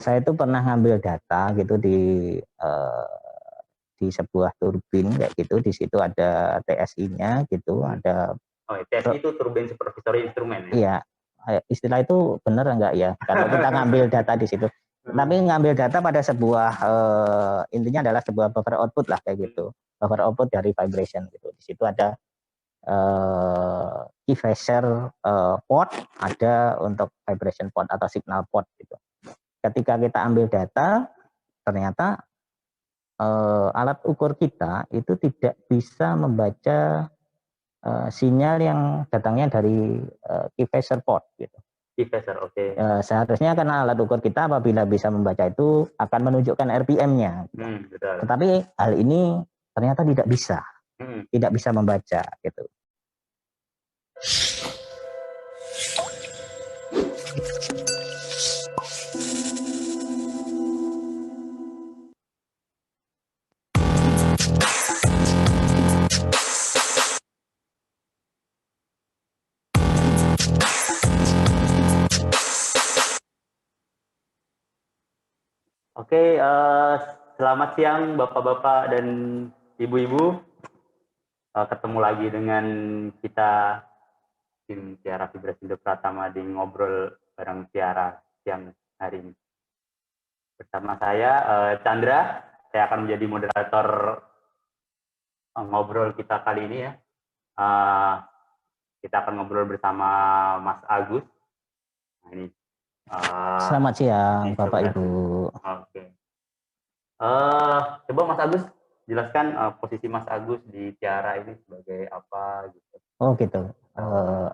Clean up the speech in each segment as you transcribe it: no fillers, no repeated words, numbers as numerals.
saya itu pernah ngambil data gitu di sebuah turbin kayak gitu. Di situ ada TSI-nya gitu, ada. Oh, TSI itu turbin supervisory instrument ya? Iya, istilah itu benar enggak ya? Kalau kita ngambil data di situ. Tapi ngambil data pada sebuah intinya adalah sebuah buffer output lah kayak gitu. Buffer output dari vibration gitu. Di situ ada key phaser port, ada untuk vibration port atau signal port gitu. Ketika kita ambil data, ternyata alat ukur kita itu tidak bisa membaca sinyal yang datangnya dari key phaser port gitu. Key phaser, oke. Seharusnya karena alat ukur kita apabila bisa membaca itu akan menunjukkan RPM-nya. Tetapi hal ini ternyata tidak bisa, tidak bisa membaca gitu. Oke, selamat siang Bapak-Bapak dan Ibu-Ibu. Ketemu lagi dengan kita tim Tiara Vibrasindo Pratama di Ngobrol bareng Tiara siang hari ini. Bersama saya Chandra, saya akan menjadi moderator ngobrol kita kali ini ya. Kita akan ngobrol bersama Mas Agus. Nah, ini. Selamat siang Bapak Ibu. Oke. Coba Mas Agus jelaskan posisi Mas Agus di Tiara ini sebagai apa gitu. Oh gitu.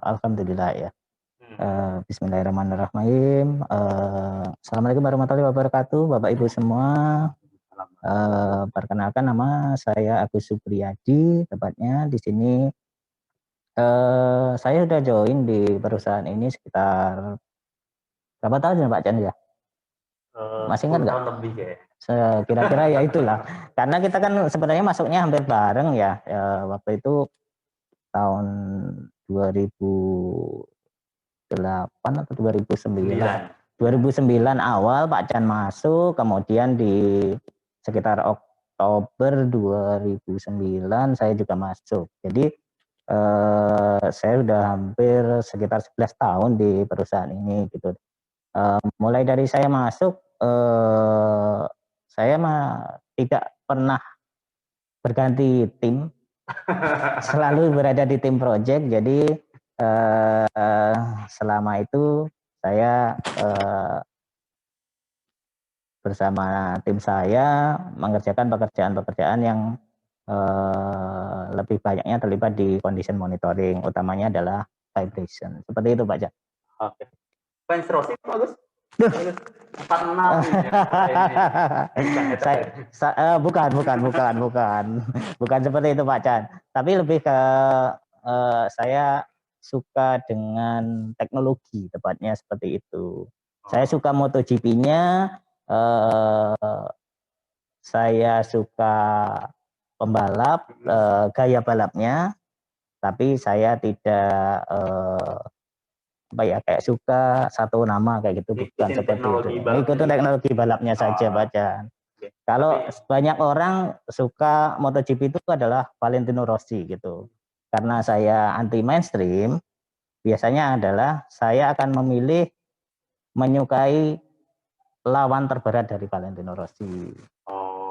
Alhamdulillah ya. Bismillahirrahmanirrahim. Assalamualaikum warahmatullahi wabarakatuh, Bapak Ibu semua. Perkenalkan nama saya Agus Supriyadi, tepatnya di sini. Saya sudah join di perusahaan ini sekitar berapa tahun ya Pak Chan ya? Masih ingat nggak? Lebih ya. Kira-kira ya itulah. Karena kita kan sebenarnya masuknya hampir bareng ya. Waktu itu tahun 2008 atau 2009. 2009 awal Pak Chan masuk, kemudian di sekitar Oktober 2009 saya juga masuk. Jadi saya sudah hampir sekitar 11 tahun di perusahaan ini gitu. Mulai dari saya masuk, saya tidak pernah berganti tim, selalu berada di tim project. Jadi selama itu saya bersama tim saya mengerjakan pekerjaan-pekerjaan yang lebih banyaknya terlibat di condition monitoring, utamanya adalah vibration. Seperti itu Pak Cak. Oke. Fans Rossi bagus. Bukan seperti itu Pak Chan. Tapi lebih ke saya suka dengan teknologi, tepatnya seperti itu. Saya suka MotoGP-nya, saya suka pembalap, gaya balapnya, tapi saya tidak kayak suka satu nama kayak gitu, bukan seperti itu. Ikutin teknologi balapnya saja Pak Chan. Kalau banyak orang suka MotoGP itu adalah Valentino Rossi gitu. Karena saya anti mainstream, biasanya adalah saya akan memilih menyukai lawan terberat dari Valentino Rossi.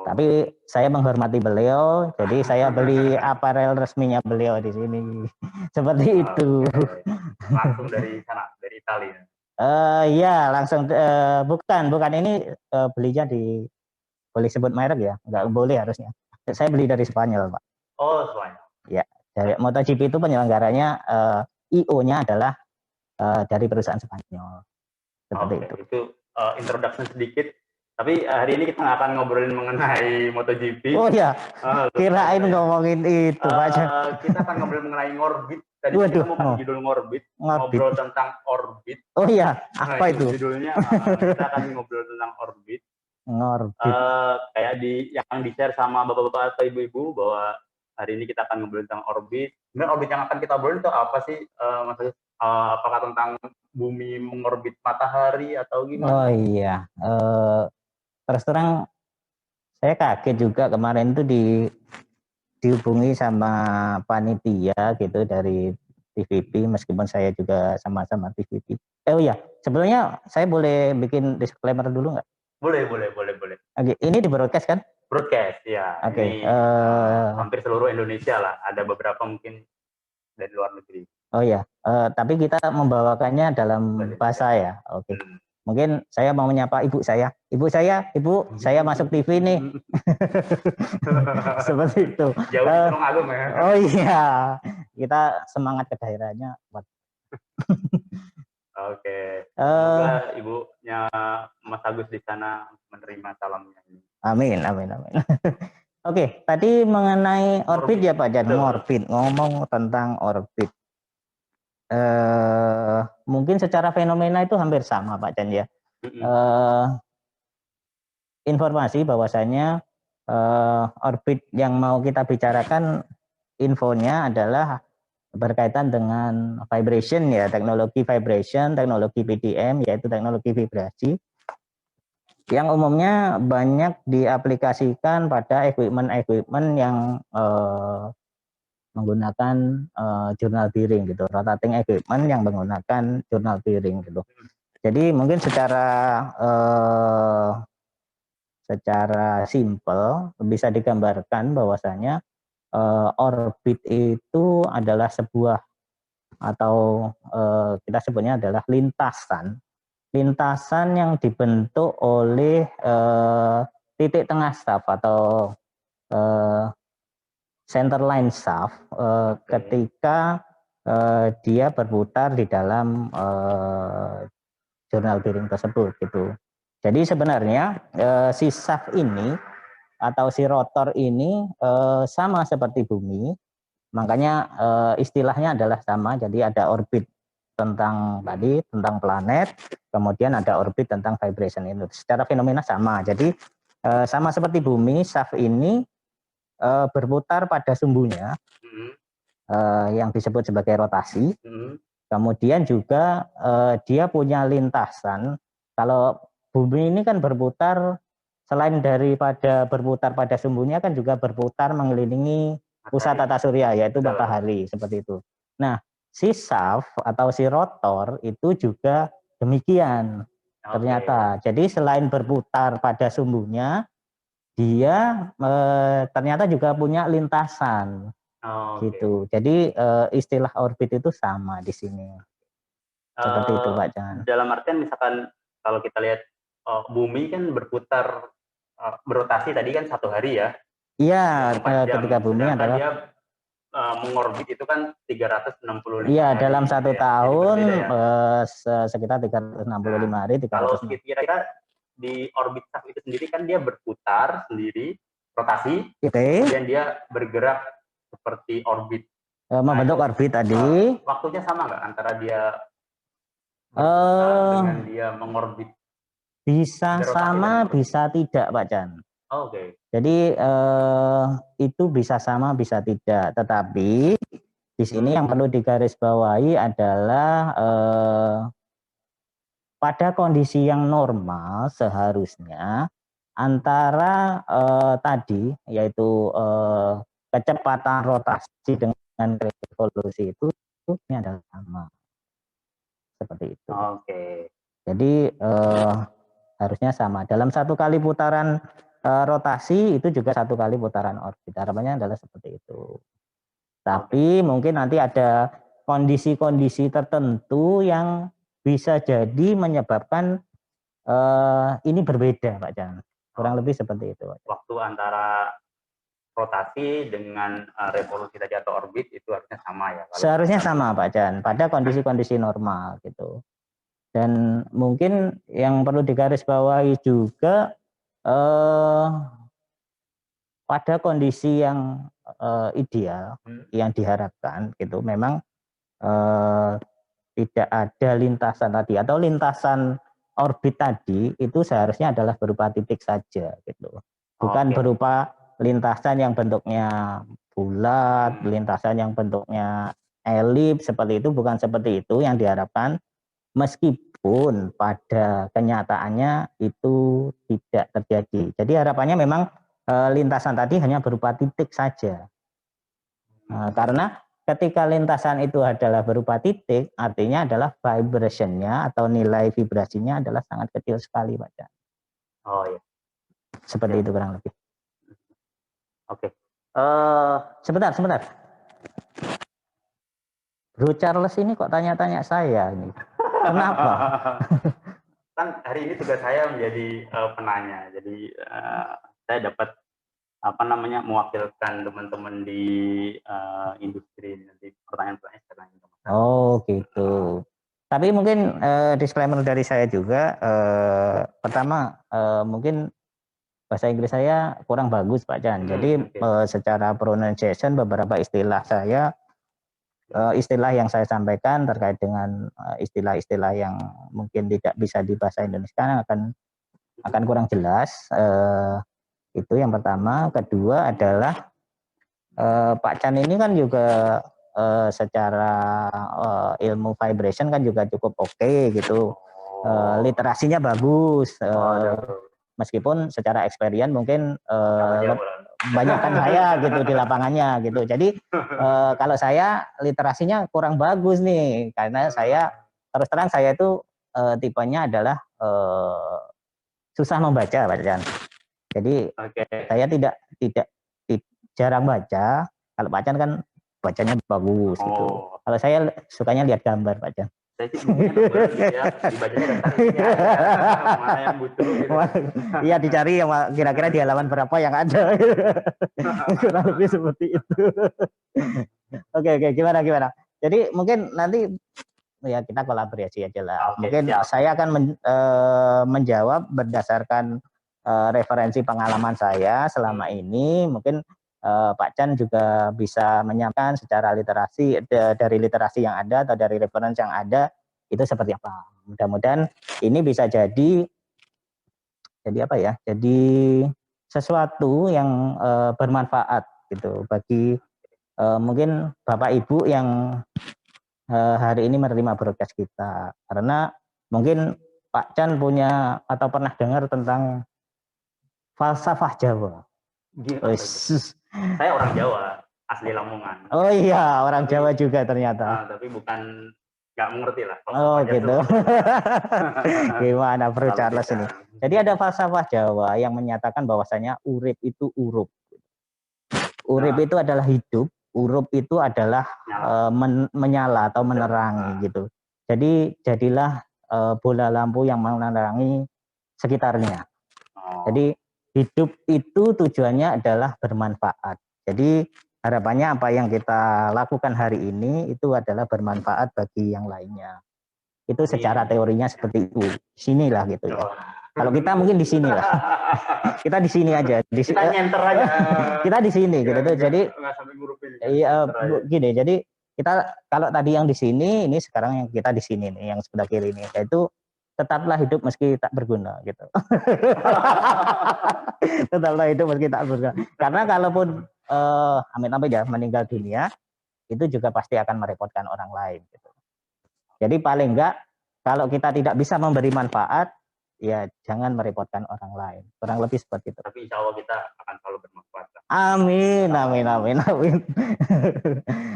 Tapi saya menghormati beliau, jadi saya beli aparel resminya beliau di sini. Seperti itu. Langsung dari sana, dari Italia. Iya, langsung bukan ini belinya di, boleh sebut merek ya? Nggak boleh harusnya. Saya beli dari Spanyol, Pak. Oh, Spanyol. Ya, dari MotoGP itu penyelenggaranya IO-nya adalah dari perusahaan Spanyol. Seperti itu. Itu introduction sedikit. Tapi hari ini kita nggak akan ngobrolin mengenai MotoGP. Oh iya, kirain ngomongin itu, Pak. Kita akan ngobrolin mengenai ngorbit. Tadi kita mau kasih judul ngorbit, ngobrol tentang orbit. Oh iya, apa itu? Judulnya kita akan ngobrol tentang orbit. Ngorbit. Kayak yang di-share sama bapak-bapak atau ibu-ibu bahwa hari ini kita akan ngobrol tentang orbit. Sebenarnya orbit yang akan kita obrolin itu apa sih, Mas? Apakah tentang bumi mengorbit matahari atau gimana? Oh iya, terus terang saya kaget juga kemarin itu dihubungi sama panitia gitu dari TVP, meskipun saya juga sama-sama TVP. Oh iya, sebelumnya saya boleh bikin disclaimer dulu nggak? Boleh. Oke, ini di broadcast kan? Broadcast ya. Oke, Ini hampir seluruh Indonesia lah. Ada beberapa mungkin dari luar negeri. oh ya, tapi kita membawakannya dalam bahasa ya. Oke. Mungkin saya mau menyapa ibu saya. Ibu, saya masuk TV nih. Seperti itu. Jauh di Tulung Agung ya. Oh iya, kita semangat ke daerahnya. Oke. Semoga ibunya Mas Agus di sana menerima salamnya ini. Amin. Oke, tadi mengenai orbit ya Pak Jan, orbit, ngomong tentang orbit. Mungkin secara fenomena itu hampir sama Pak Jan ya. Informasi bahwasanya orbit yang mau kita bicarakan infonya adalah berkaitan dengan vibration ya, teknologi vibration, teknologi PDM yaitu teknologi vibrasi yang umumnya banyak diaplikasikan pada equipment yang menggunakan journal bearing gitu, rotating equipment yang menggunakan journal bearing gitu. Jadi mungkin secara simple bisa digambarkan bahwasanya orbit itu adalah sebuah atau kita sebutnya adalah lintasan yang dibentuk oleh titik tengah shaft atau center line shaft ketika dia berputar di dalam journal bearing tersebut gitu. Jadi sebenarnya si shaft ini atau si rotor ini sama seperti bumi, makanya istilahnya adalah sama. Jadi ada orbit tentang planet, kemudian ada orbit tentang vibration itu. Secara fenomena sama. Jadi sama seperti bumi, shaft ini berputar pada sumbunya yang disebut sebagai rotasi. Kemudian juga dia punya lintasan. Kalau bumi ini kan berputar, selain daripada berputar pada sumbunya kan juga berputar mengelilingi pusat tata surya, yaitu matahari, seperti itu. Nah, si shaft atau si rotor itu juga demikian ternyata. Jadi selain berputar pada sumbunya, dia ternyata juga punya lintasan. Gitu. Jadi istilah orbit itu sama di sini. Seperti itu Pak Jan. Dalam artian misalkan kalau kita lihat bumi kan berputar berotasi tadi kan 1 hari ya. Iya, ketika bumi adalah dia mengorbit itu kan 365 iya, hari. Dalam 1 tahun sekitar 365 hari. Kalau kira-kira di orbit shaft itu sendiri kan dia berputar sendiri, rotasi, kemudian dia bergerak seperti orbit. Membentuk orbit tadi. Waktunya sama nggak antara dia dengan dia mengorbit? Bisa sama, bisa tidak Pak Chan. Jadi itu bisa sama, bisa tidak. Tetapi di sini yang perlu digarisbawahi adalah pada kondisi yang normal seharusnya antara tadi yaitu kecepatan rotasi dengan revolusi itu ini adalah sama. Seperti itu. Jadi harusnya sama. Dalam 1 kali putaran rotasi itu juga 1 kali putaran orbit. Harapannya adalah seperti itu. Tapi mungkin nanti ada kondisi-kondisi tertentu yang bisa jadi menyebabkan ini berbeda Pak Jan. Kurang lebih seperti itu. Waktu antara rotasi dengan revolusi tadi atau orbit itu harusnya sama ya? Seharusnya sama Pak Jan, pada kondisi-kondisi normal gitu. Dan mungkin yang perlu digarisbawahi juga pada kondisi yang ideal yang diharapkan gitu, memang tidak ada lintasan tadi atau lintasan orbit tadi itu seharusnya adalah berupa titik saja gitu, bukan berupa lintasan yang bentuknya bulat, lintasan yang bentuknya elips seperti itu, bukan seperti itu yang diharapkan. meskipun pada kenyataannya itu tidak terjadi. Jadi harapannya memang lintasan tadi hanya berupa titik saja. Karena ketika lintasan itu adalah berupa titik, artinya adalah vibration-nya atau nilai vibrasinya adalah sangat kecil sekali, Pak Chan. Oh ya. Seperti itu kurang lebih. Oke. Sebentar. Bro Charles ini kok tanya-tanya saya ini. Kenapa? Kan hari ini tugas saya menjadi penanya. Jadi saya dapat mewakilkan teman-teman di industri nanti pertanyaan-pertanyaan. Oh gitu. Tapi mungkin disclaimer dari saya juga. Pertama mungkin bahasa Inggris saya kurang bagus Pak Chan. Jadi secara pronunciation beberapa istilah saya, istilah yang saya sampaikan terkait dengan istilah-istilah yang mungkin tidak bisa di bahasa Indonesia akan kurang jelas. Itu yang pertama. Kedua adalah Pak Chan ini kan juga secara ilmu vibration kan juga cukup oke gitu. Literasinya bagus. Meskipun secara experience mungkin banyak kan saya gitu di lapangannya gitu. Jadi kalau saya literasinya kurang bagus nih, karena saya terus terang saya itu tipenya adalah susah membaca, Pak Chan. Jadi saya tidak jarang baca. Kalau Pak Chan kan bacanya bagus gitu. Kalau saya sukanya lihat gambar, Pak Chan. Saya sih ya, dibacanya mana yang butuh gitu. Iya, dicari yang kira-kira di halaman berapa yang ada. Kurang lebih seperti itu. Oke, gimana. Jadi mungkin nanti ya kita kolaborasi aja lah. Mungkin saya akan menjawab berdasarkan referensi pengalaman saya selama ini. Mungkin Pak Chan juga bisa menyampaikan secara literasi, dari literasi yang ada atau dari referensi yang ada itu seperti apa. Mudah-mudahan ini bisa jadi apa ya? Jadi sesuatu yang bermanfaat gitu bagi mungkin Bapak Ibu yang hari ini menerima broadcast kita. Karena mungkin Pak Chan punya atau pernah dengar tentang falsafah Jawa. Saya orang Jawa, asli Lamongan. Oh iya, orang Jawa juga ternyata. Tapi bukan, nggak mengerti lah. Oh gitu. Gimana Bro Charles ini? Jadi ada falsafah Jawa yang menyatakan bahwasanya urip itu urup. Urip itu adalah hidup, urup itu adalah menyala atau menerangi gitu. Jadi jadilah bola lampu yang menerangi sekitarnya. Jadi hidup itu tujuannya adalah bermanfaat. Jadi harapannya apa yang kita lakukan hari ini itu adalah bermanfaat bagi yang lainnya. Itu secara teorinya seperti itu. Sinilah gitu ya. Kalau kita mungkin di sini lah. Kita di sini aja. Kita nyenter aja. Kita di sini gitu tuh. Jadi gini. Jadi kita kalau tadi yang di sini, ini sekarang yang kita di sini nih, yang sebelah kiri ini, yaitu tetaplah hidup meski tak berguna gitu. Tetaplah hidup meski tak berguna. Karena kalaupun amit-amit ya meninggal dunia, itu juga pasti akan merepotkan orang lain gitu. Jadi paling enggak kalau kita tidak bisa memberi manfaat, ya jangan merepotkan orang lain. Kurang lebih seperti itu. Tapi insya Allah kita akan selalu bermanfaat. Amin.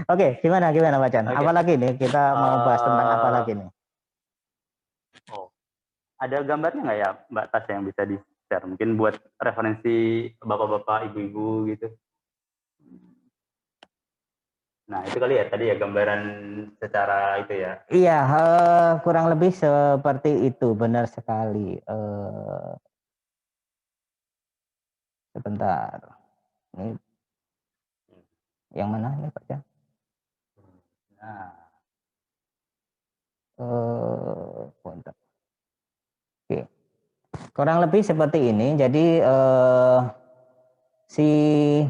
Oke, gimana Pak Chan? Apa lagi nih? Kita mau bahas tentang apa lagi nih? Ada gambarnya nggak ya Mbak Tas yang bisa di-share? Mungkin buat referensi bapak-bapak, ibu-ibu gitu. Nah itu kali ya tadi ya gambaran secara itu ya. Iya, kurang lebih seperti itu, benar sekali. Sebentar. Ini yang mana nih Pak Chan? Nah. Oke. Kurang lebih seperti ini. Jadi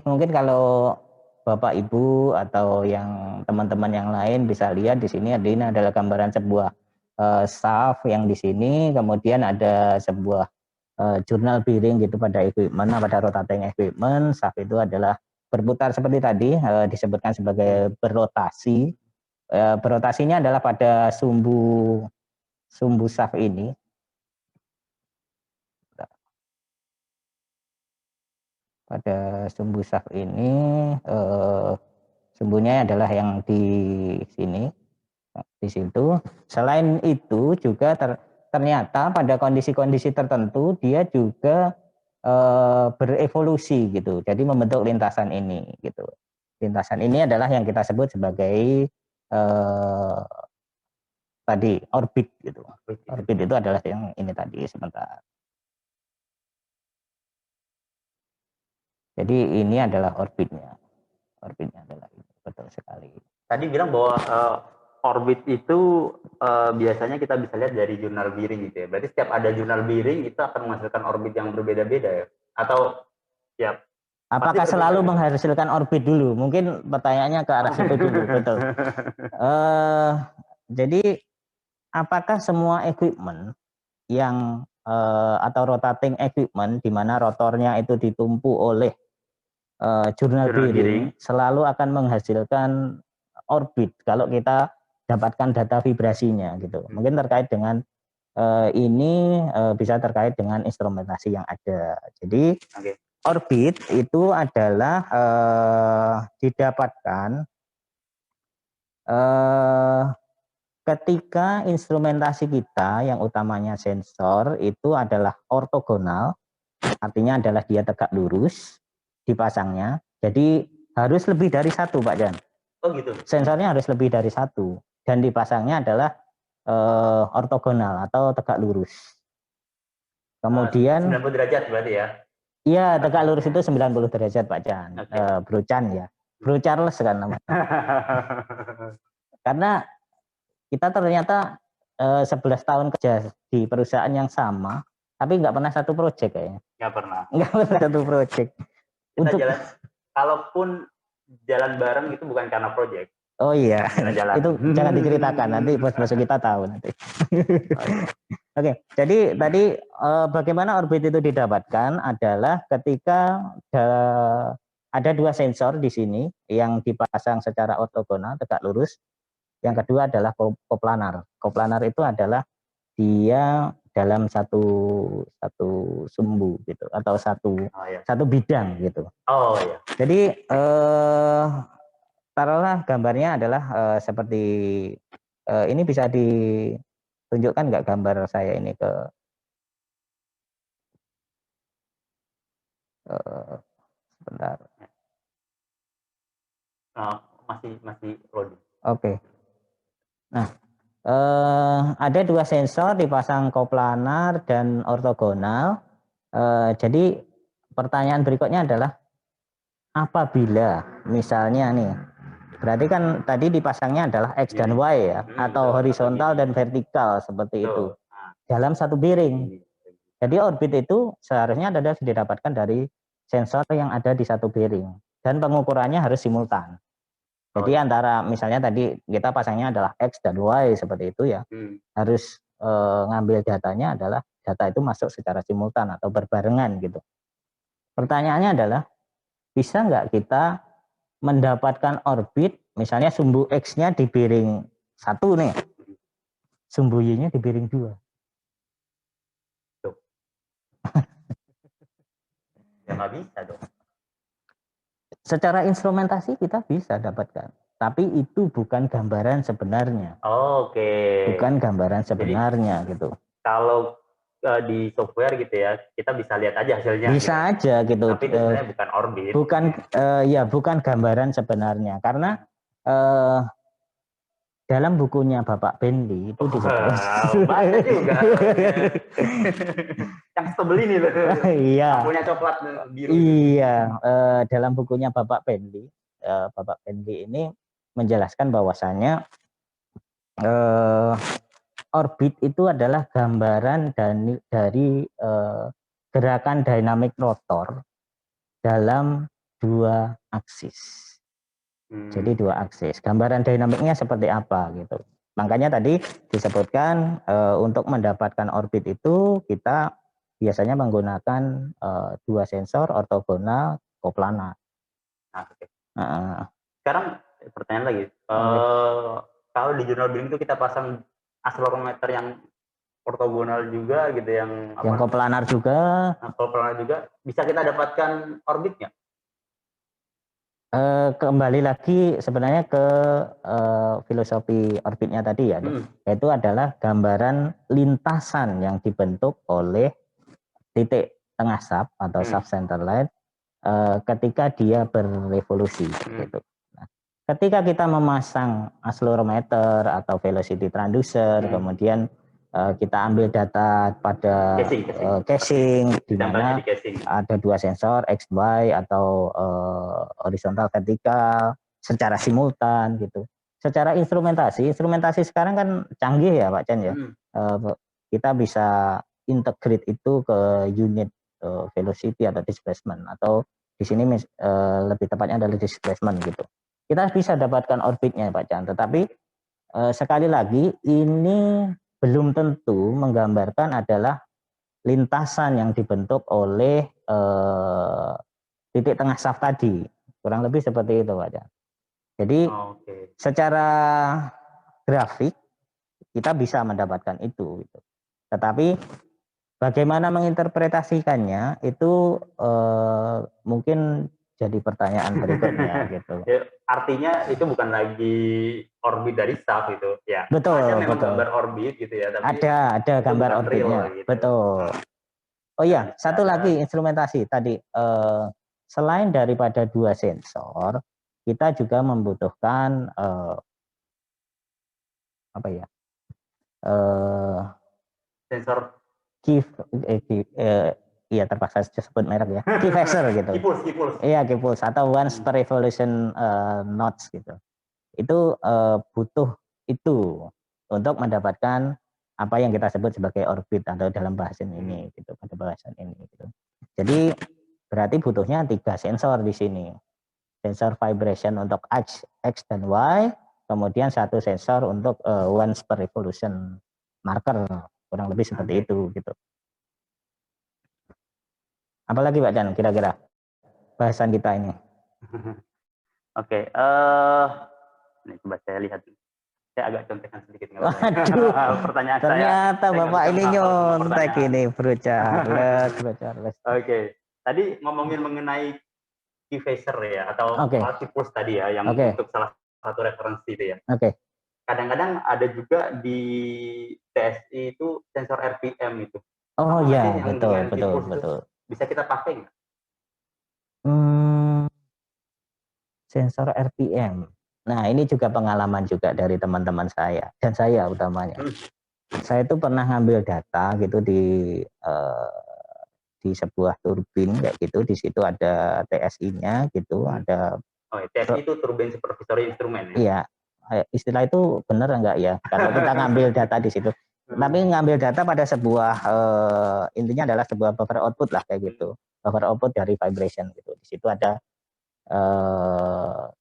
mungkin kalau Bapak Ibu atau yang teman-teman yang lain bisa lihat di sini adalah gambaran sebuah shaft yang di sini, kemudian ada sebuah jurnal bearing gitu pada equipment, pada rotating equipment. Shaft itu adalah berputar seperti tadi, disebutkan sebagai berrotasi. Berotasinya adalah pada sumbu sumbu shaft ini, sumbunya adalah yang di sini, di situ. Selain itu juga ternyata pada kondisi-kondisi tertentu dia juga berevolusi gitu, jadi membentuk lintasan ini gitu. Lintasan ini adalah yang kita sebut sebagai tadi orbit gitu. Orbit itu adalah yang ini tadi sebentar. Jadi ini adalah orbitnya. Orbitnya adalah ini, betul sekali. Tadi bilang bahwa orbit itu biasanya kita bisa lihat dari jurnal Biring gitu ya. Berarti setiap ada jurnal Biring itu akan menghasilkan orbit yang berbeda-beda ya? Atau ya? Apakah selalu menghasilkan orbit dulu? Mungkin pertanyaannya ke arah situ dulu, betul. Jadi apakah semua equipment yang atau rotating equipment di mana rotornya itu ditumpu oleh jurnal Biring selalu akan menghasilkan orbit kalau kita dapatkan data vibrasinya gitu. Mungkin terkait dengan ini bisa terkait dengan instrumentasi yang ada. Jadi orbit itu adalah didapatkan ketika instrumentasi kita yang utamanya sensor itu adalah ortogonal, artinya adalah dia tegak lurus dipasangnya. Jadi harus lebih dari satu, Pak Jan. Oh gitu. Sensornya harus lebih dari satu dan dipasangnya adalah ortogonal atau tegak lurus. Kemudian 90 derajat berarti ya? Iya, tegak lurus itu 90 derajat Pak Jan. Bro Chan ya. Bro Charles kan namanya. Karena kita ternyata 11 tahun kerja di perusahaan yang sama, tapi nggak pernah satu proyek kayaknya. Nggak pernah. Nggak pernah satu proyek. Kita jalan, kalaupun jalan bareng itu bukan karena proyek. Oh iya, itu jangan diceritakan, nanti bos-bos kita tahu nanti. Oke, jadi tadi bagaimana orbit itu didapatkan adalah ketika ada dua sensor di sini yang dipasang secara ortogonal tegak lurus. Yang kedua adalah koplanar. Koplanar itu adalah dia dalam satu sumbu gitu atau satu bidang gitu. Oh iya. Jadi taruhlah gambarnya adalah seperti ini bisa ditunjukkan nggak gambar saya ini ke sebentar. Masih loading. Oke. Nah, ada dua sensor dipasang koplanar dan ortogonal. Jadi pertanyaan berikutnya adalah apabila misalnya nih, berarti kan tadi dipasangnya adalah X dan Y ya, atau horizontal dan vertikal seperti itu dalam satu bearing. Jadi orbit itu seharusnya adalah didapatkan dari sensor yang ada di satu bearing dan pengukurannya harus simultan. Jadi antara misalnya tadi kita pasangnya adalah X dan Y seperti itu ya, harus ngambil datanya adalah data itu masuk secara simultan atau berbarengan gitu. Pertanyaannya adalah bisa nggak kita mendapatkan orbit, misalnya sumbu X-nya di bearing 1 nih, sumbu Y-nya di bearing 2. Ya nggak bisa dong. Secara instrumentasi kita bisa dapatkan, tapi itu bukan gambaran sebenarnya. Oke. Bukan gambaran sebenarnya. Jadi, gitu. Kalau di software gitu ya, kita bisa lihat aja hasilnya. Bisa gitu aja gitu. Tapi sebenarnya bukan orbit. Bukan gambaran sebenarnya, karena dalam bukunya Bapak Bentley itu disebut. Baca juga. Yang tebel ini loh. Iya. Punya coklat biru. Iya, dalam bukunya Bapak Bentley ini menjelaskan bahwasannya orbit itu adalah gambaran dari gerakan dinamik rotor dalam dua aksis. Jadi dua aksis. Gambaran dinamiknya seperti apa gitu. Makanya tadi disebutkan untuk mendapatkan orbit itu kita biasanya menggunakan dua sensor ortogonal koplanar. Sekarang pertanyaan lagi. Kalau di jurnal Biring itu kita pasang akselerometer yang ortogonal juga gitu yang koplanar juga. Koplanar juga bisa kita dapatkan orbitnya. Kembali lagi sebenarnya ke filosofi orbitnya tadi ya, yaitu adalah gambaran lintasan yang dibentuk oleh titik tengah sub atau sub-center light ketika dia berevolusi. Gitu. Nah, ketika kita memasang accelerometer atau velocity transducer, kemudian kita ambil data pada casing, di mana ada dua sensor X, Y atau horizontal, vertikal secara simultan gitu. Secara instrumentasi sekarang kan canggih ya Pak Chan ya. Kita bisa integrate itu ke unit velocity atau displacement, atau di sini lebih tepatnya adalah displacement gitu. Kita bisa dapatkan orbitnya Pak Chan, tetapi sekali lagi ini belum tentu menggambarkan adalah lintasan yang dibentuk oleh titik tengah shaft tadi. Kurang lebih seperti itu Pak Chan. Jadi secara grafik kita bisa mendapatkan itu gitu. Tetapi bagaimana menginterpretasikannya itu mungkin jadi pertanyaan berikutnya gitu. Artinya itu bukan lagi orbit dari shaft gitu ya. Betul, ada memang betul. Gambar orbit gitu ya, tapi ada gambar orbitnya. Gitu. Betul. Oh iya, satu lagi instrumentasi tadi selain daripada dua sensor, kita juga membutuhkan apa ya? Sensor iya terpaksa sebut merek ya, key phaser gitu. Iya, key pulse atau once per revolution nodes gitu. Itu butuh itu untuk mendapatkan apa yang kita sebut sebagai orbit atau dalam bahasan ini gitu, pada bahasan ini gitu. Jadi berarti butuhnya 3 sensor di sini. Sensor vibration untuk X dan Y, kemudian 1 sensor untuk once per revolution marker, kurang lebih seperti itu gitu. Apalagi Pak Chan kira-kira bahasan kita ini? Oke, ini coba saya lihat. Saya agak contekan sedikit. Waduh, pertanyaan ternyata saya Bapak ini nyontek ini, Bro Charles. Oke, tadi ngomongin mengenai key phaser ya, atau key pulse tadi ya, yang untuk salah satu referensi itu ya. Kadang-kadang ada juga di TSI itu sensor RPM itu. Oh iya, betul. Bisa kita pakai nggak? Sensor RPM. Nah, ini juga pengalaman juga dari teman-teman saya dan saya utamanya. Saya itu pernah ngambil data gitu di sebuah turbin kayak gitu. Di situ ada TSI-nya gitu, ada. Oh, TSI itu turbin supervisory instrument ya? Iya, istilah itu benar enggak ya? Kalau kita ngambil data di situ. Tapi ngambil data pada sebuah intinya adalah sebuah buffer output lah kayak gitu. Buffer output dari vibration gitu. Di situ ada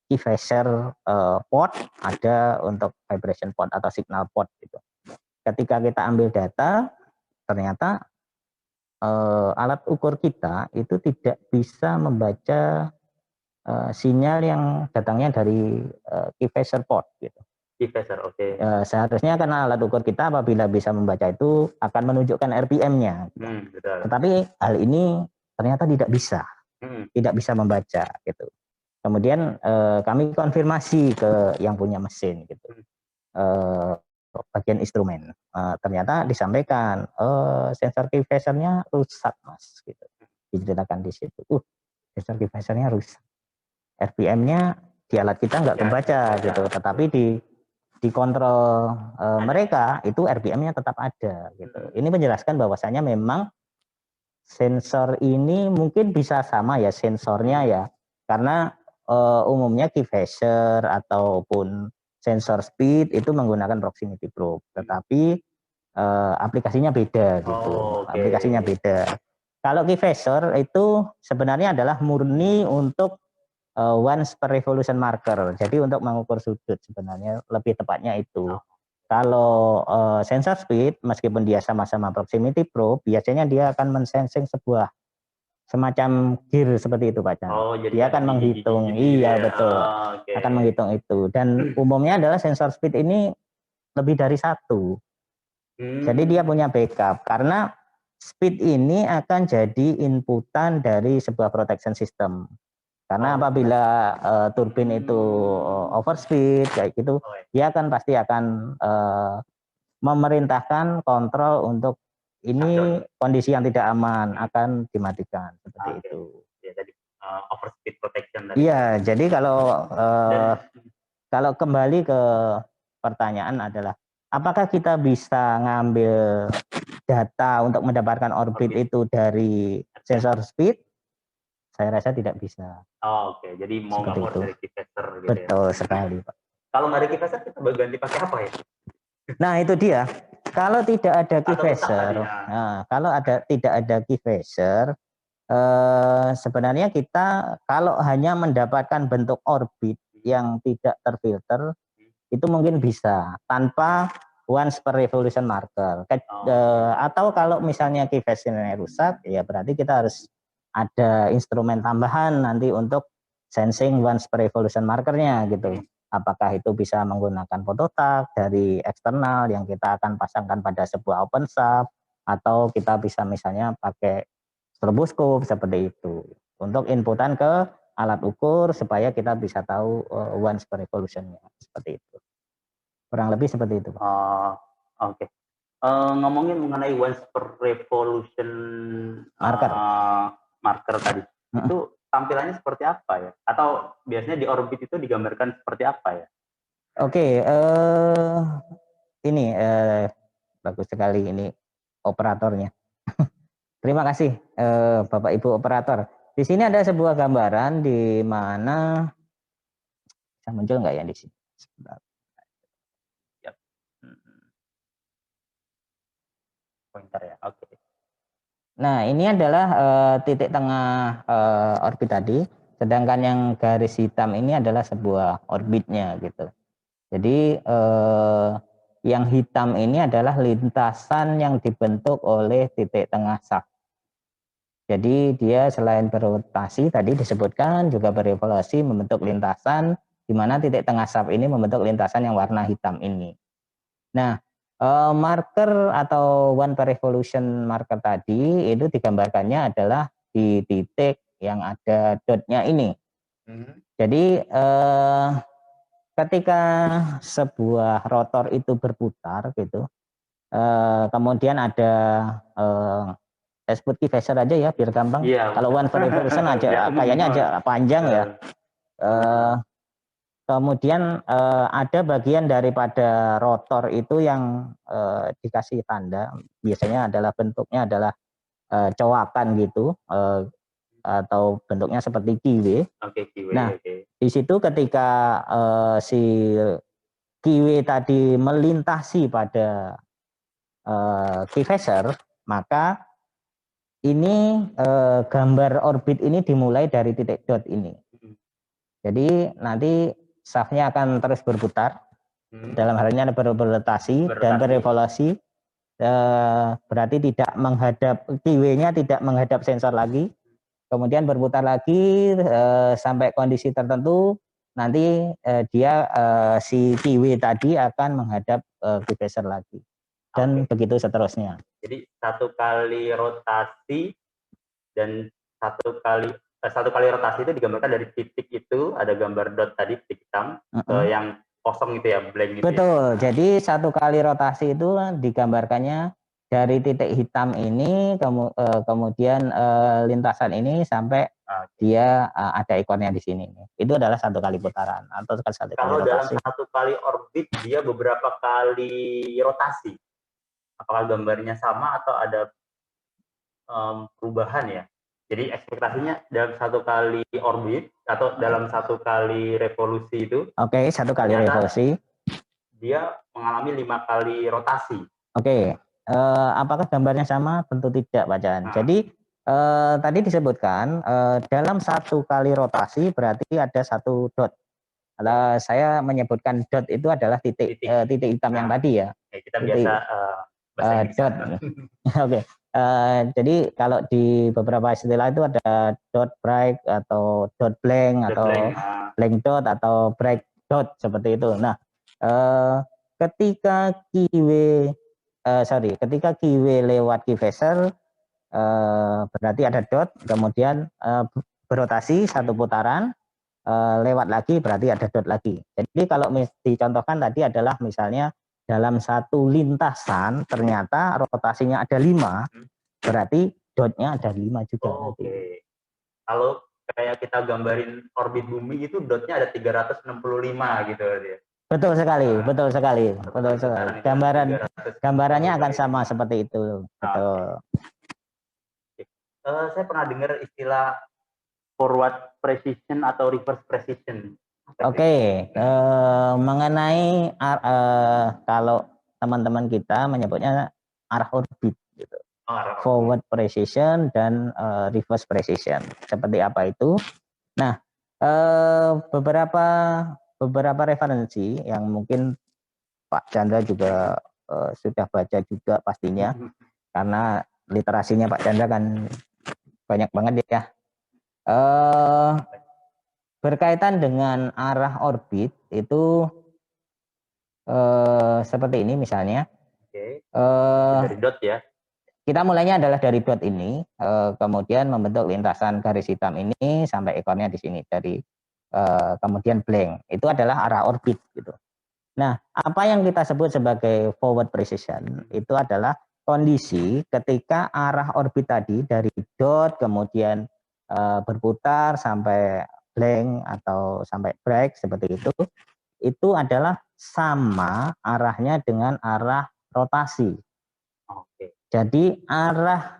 key phaser port, ada untuk vibration port atau signal port gitu. Ketika kita ambil data, ternyata alat ukur kita itu tidak bisa membaca sinyal yang datangnya dari key phaser port gitu. Key phaser, oke. Seharusnya karena alat ukur kita apabila bisa membaca itu akan menunjukkan RPM-nya. Gitu. Tetapi hal ini ternyata tidak bisa membaca gitu. Kemudian kami konfirmasi ke yang punya mesin gitu, bagian instrumen. Ternyata disampaikan sensor key phaser-nya rusak Mas, gitu. Diceritakan di situ. Sensor key phaser-nya rusak. RPM-nya di alat kita nggak kebaca gitu, tetapi di kontrol mereka itu RPM-nya tetap ada gitu. Ini menjelaskan bahwasanya memang sensor ini mungkin bisa sama ya sensornya ya, karena umumnya key phaser ataupun sensor speed itu menggunakan proximity probe, tetapi aplikasinya beda gitu. Aplikasinya beda. Kalau key phaser itu sebenarnya adalah murni untuk once per revolution marker. Jadi untuk mengukur sudut sebenarnya lebih tepatnya itu. Kalau sensor speed meskipun dia sama-sama proximity probe, biasanya dia akan mensensing sebuah semacam gear seperti itu Pak Chan. Dia akan menghitung, betul. Akan menghitung itu. Dan umumnya adalah sensor speed ini lebih dari 1. Jadi dia punya backup karena speed ini akan jadi inputan dari sebuah protection system. Karena apabila turbin itu overspeed kayak gitu, dia akan pasti akan memerintahkan kontrol untuk ini kondisi yang tidak aman akan dimatikan seperti itu. Ya, jadi overspeed protection tadi. Iya, jadi kalau kembali ke pertanyaan adalah apakah kita bisa ngambil data untuk mendapatkan orbit itu dari sensor speed? Saya rasa tidak bisa. Oke. Jadi mau nggak mau dari keyphaser gitu. Betul sekali, Pak. Kalau nggak ada keyphaser kita ganti pakai apa ya? Nah itu dia. Kalau tidak ada keyphaser, tidak ada keyphaser, sebenarnya kita kalau hanya mendapatkan bentuk orbit yang tidak terfilter, itu mungkin bisa tanpa once per revolution marker. Atau kalau misalnya keyphaser-nya rusak, ya berarti kita harus ada instrumen tambahan nanti untuk sensing once per revolution markernya gitu. Apakah itu bisa menggunakan phototag dari eksternal yang kita akan pasangkan pada sebuah open shaft, atau kita bisa misalnya pakai stroboscope seperti itu untuk inputan ke alat ukur supaya kita bisa tahu once per revolution-nya seperti itu. Kurang lebih seperti itu, Pak. Oke. Ngomongin mengenai once per revolution marker tadi, itu tampilannya seperti apa ya? Atau biasanya di orbit itu digambarkan seperti apa ya? Oke, ini bagus sekali ini operatornya. Terima kasih Bapak Ibu operator. Di sini ada sebuah gambaran di mana bisa muncul nggak ya di sini? Sebentar. Pointer ya, oke. Nah ini adalah titik tengah orbit tadi, sedangkan yang garis hitam ini adalah sebuah orbitnya gitu. Jadi yang hitam ini adalah lintasan yang dibentuk oleh titik tengah shaft. Jadi dia selain berotasi tadi disebutkan juga berevolusi membentuk lintasan, di mana titik tengah shaft ini membentuk lintasan yang warna hitam ini. Nah, marker atau one per revolution marker tadi itu digambarkannya adalah di titik yang ada dotnya ini. Jadi ketika sebuah rotor itu berputar gitu, kemudian ada saya sebut keyphaser aja ya biar gampang. Kalau one per revolution aja kayaknya aja panjang ya. Kemudian ada bagian daripada rotor itu yang dikasih tanda, biasanya adalah bentuknya adalah coakan gitu, atau bentuknya seperti kiwe. Nah, di situ ketika si kiwe tadi melintasi pada keyphaser, maka ini gambar orbit ini dimulai dari titik dot ini. Jadi nanti shaftnya akan terus berputar, dalam hal ini ada berotasi dan berevolusi, berarti tidak menghadap kiwe-nya tidak menghadap sensor lagi, kemudian berputar lagi sampai kondisi tertentu, nanti dia si kiwe tadi akan menghadap keyphaser lagi dan begitu seterusnya. Jadi satu kali rotasi dan satu kali rotasi itu digambarkan dari titik itu ada gambar dot tadi titik hitam ke yang kosong itu ya, blank itu. Betul. Ya? Jadi satu kali rotasi itu digambarkannya dari titik hitam ini kemudian lintasan ini sampai dia ada ikonnya di sini. Itu adalah satu kali putaran atau satu kali Kalau rotasi. Dalam satu kali orbit dia beberapa kali rotasi. Apakah gambarnya sama atau ada perubahan ya? Jadi ekspektasinya dalam satu kali orbit atau dalam satu kali revolusi itu. Oke, satu kali revolusi. Dia mengalami 5 kali rotasi. Oke, apakah gambarnya sama? Tentu tidak, bacaan. Jadi tadi disebutkan dalam satu kali rotasi berarti ada satu dot. Kalau saya menyebutkan dot itu adalah titik hitam yang tadi ya. Kita biasa dot. Oke. Jadi kalau di beberapa istilah itu ada dot bright atau dot blank atau blank dot atau bright dot seperti itu. Nah, ketika kiwe ketika keyway lewat key phaser berarti ada dot, kemudian berotasi satu putaran, lewat lagi berarti ada dot lagi. Jadi kalau dicontohkan tadi adalah misalnya dalam satu lintasan ternyata rotasinya ada 5, berarti dotnya ada 5 juga. Oke. Kalau kayak kita gambarin orbit bumi itu dotnya ada 365 gitu ya. Betul sekali, betul sekali, betul sekali. Gambarannya akan sama seperti itu. Betul. Saya pernah dengar istilah forward precision atau reverse precision. Oke, mengenai kalau teman-teman kita menyebutnya arah orbit, gitu. Forward precision dan reverse precision. Seperti apa itu? Nah, beberapa referensi yang mungkin Pak Chandra juga sudah baca juga pastinya, karena literasinya Pak Chandra kan banyak banget ya. Berkaitan dengan arah orbit itu seperti ini misalnya. Dari dot ya. Kita mulainya adalah dari dot ini, kemudian membentuk lintasan garis hitam ini sampai ekornya di sini, dari kemudian blank. Itu adalah arah orbit gitu. Nah, apa yang kita sebut sebagai forward precision itu adalah kondisi ketika arah orbit tadi dari dot kemudian berputar sampai blank atau sampai break seperti itu adalah sama arahnya dengan arah rotasi. Jadi arah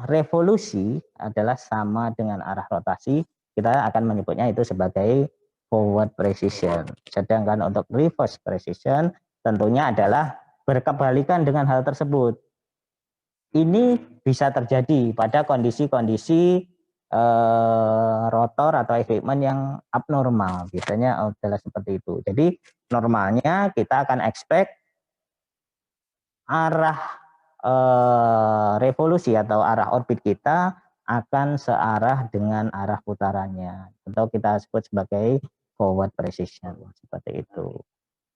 revolusi adalah sama dengan arah rotasi. Kita akan menyebutnya itu sebagai forward precision. Sedangkan untuk reverse precision tentunya adalah berkebalikan dengan hal tersebut. Ini bisa terjadi pada kondisi-kondisi rotor atau equipment yang abnormal. Biasanya adalah seperti itu. Jadi normalnya kita akan expect arah revolusi atau arah orbit kita akan searah dengan arah putarannya, atau kita sebut sebagai forward precision, seperti itu.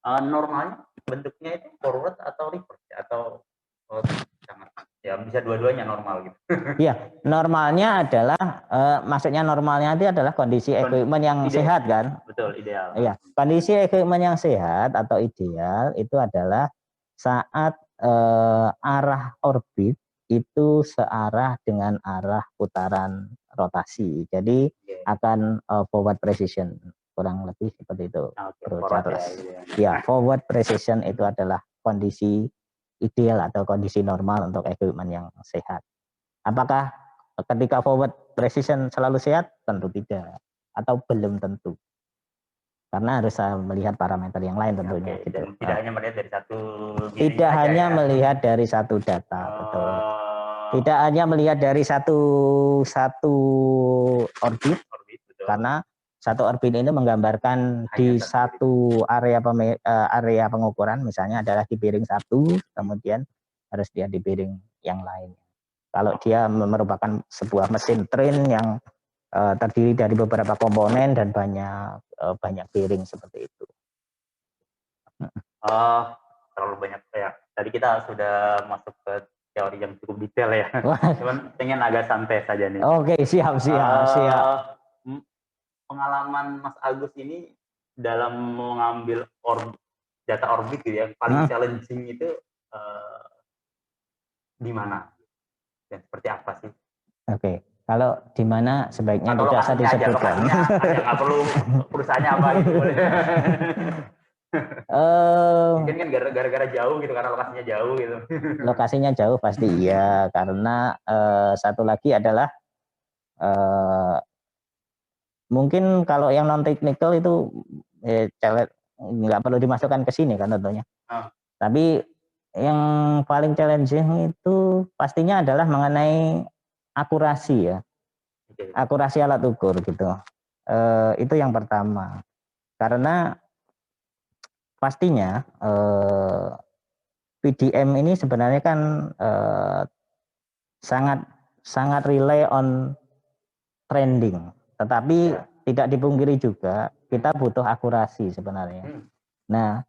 Normalnya bentuknya itu forward atau reverse atau ya bisa dua-duanya normal gitu. Iya, normalnya adalah maksudnya normalnya itu adalah kondisi equipment yang sehat kan? Betul, ideal. Iya, kondisi equipment yang sehat atau ideal itu adalah saat arah orbit itu searah dengan arah putaran rotasi. Jadi akan forward precision, kurang lebih seperti itu. Ya, forward precision itu adalah kondisi ideal atau kondisi normal untuk equipment yang sehat. Apakah ketika forward precision selalu sehat? Tentu tidak, atau belum tentu. Karena harus melihat parameter yang lain tentunya. Gitu. Tidak hanya melihat dari satu. Tidak hanya melihat dari satu data, betul. Tidak hanya melihat dari satu orbit, karena satu orbit ini menggambarkan di satu area pengukuran, misalnya adalah di bearing 1, kemudian harus dia di bearing yang lain. Kalau dia merupakan sebuah mesin train yang terdiri dari beberapa komponen dan banyak bearing seperti itu. Terlalu banyak ya. Tadi kita sudah masuk ke teori yang cukup detail ya. Cuman pengen agak santai saja nih. Oke, siap. Pengalaman Mas Agus ini dalam mengambil data orbit gitu ya, paling challenging itu di mana? Dan seperti apa sih? Oke. Kalau di mana sebaiknya tidak usah disebutkan. Nggak perlu perusahaannya apa gitu. Mungkin kan gara-gara jauh gitu, karena lokasinya jauh gitu. Lokasinya jauh pasti iya, karena satu lagi adalah mungkin kalau yang non teknikal itu nggak perlu dimasukkan ke sini kan tentunya. Tapi yang paling challenging itu pastinya adalah mengenai akurasi ya, akurasi alat ukur gitu. Itu yang pertama, karena pastinya PDM ini sebenarnya kan sangat rely on trending, tetapi tidak dipungkiri juga kita butuh akurasi sebenarnya. Nah,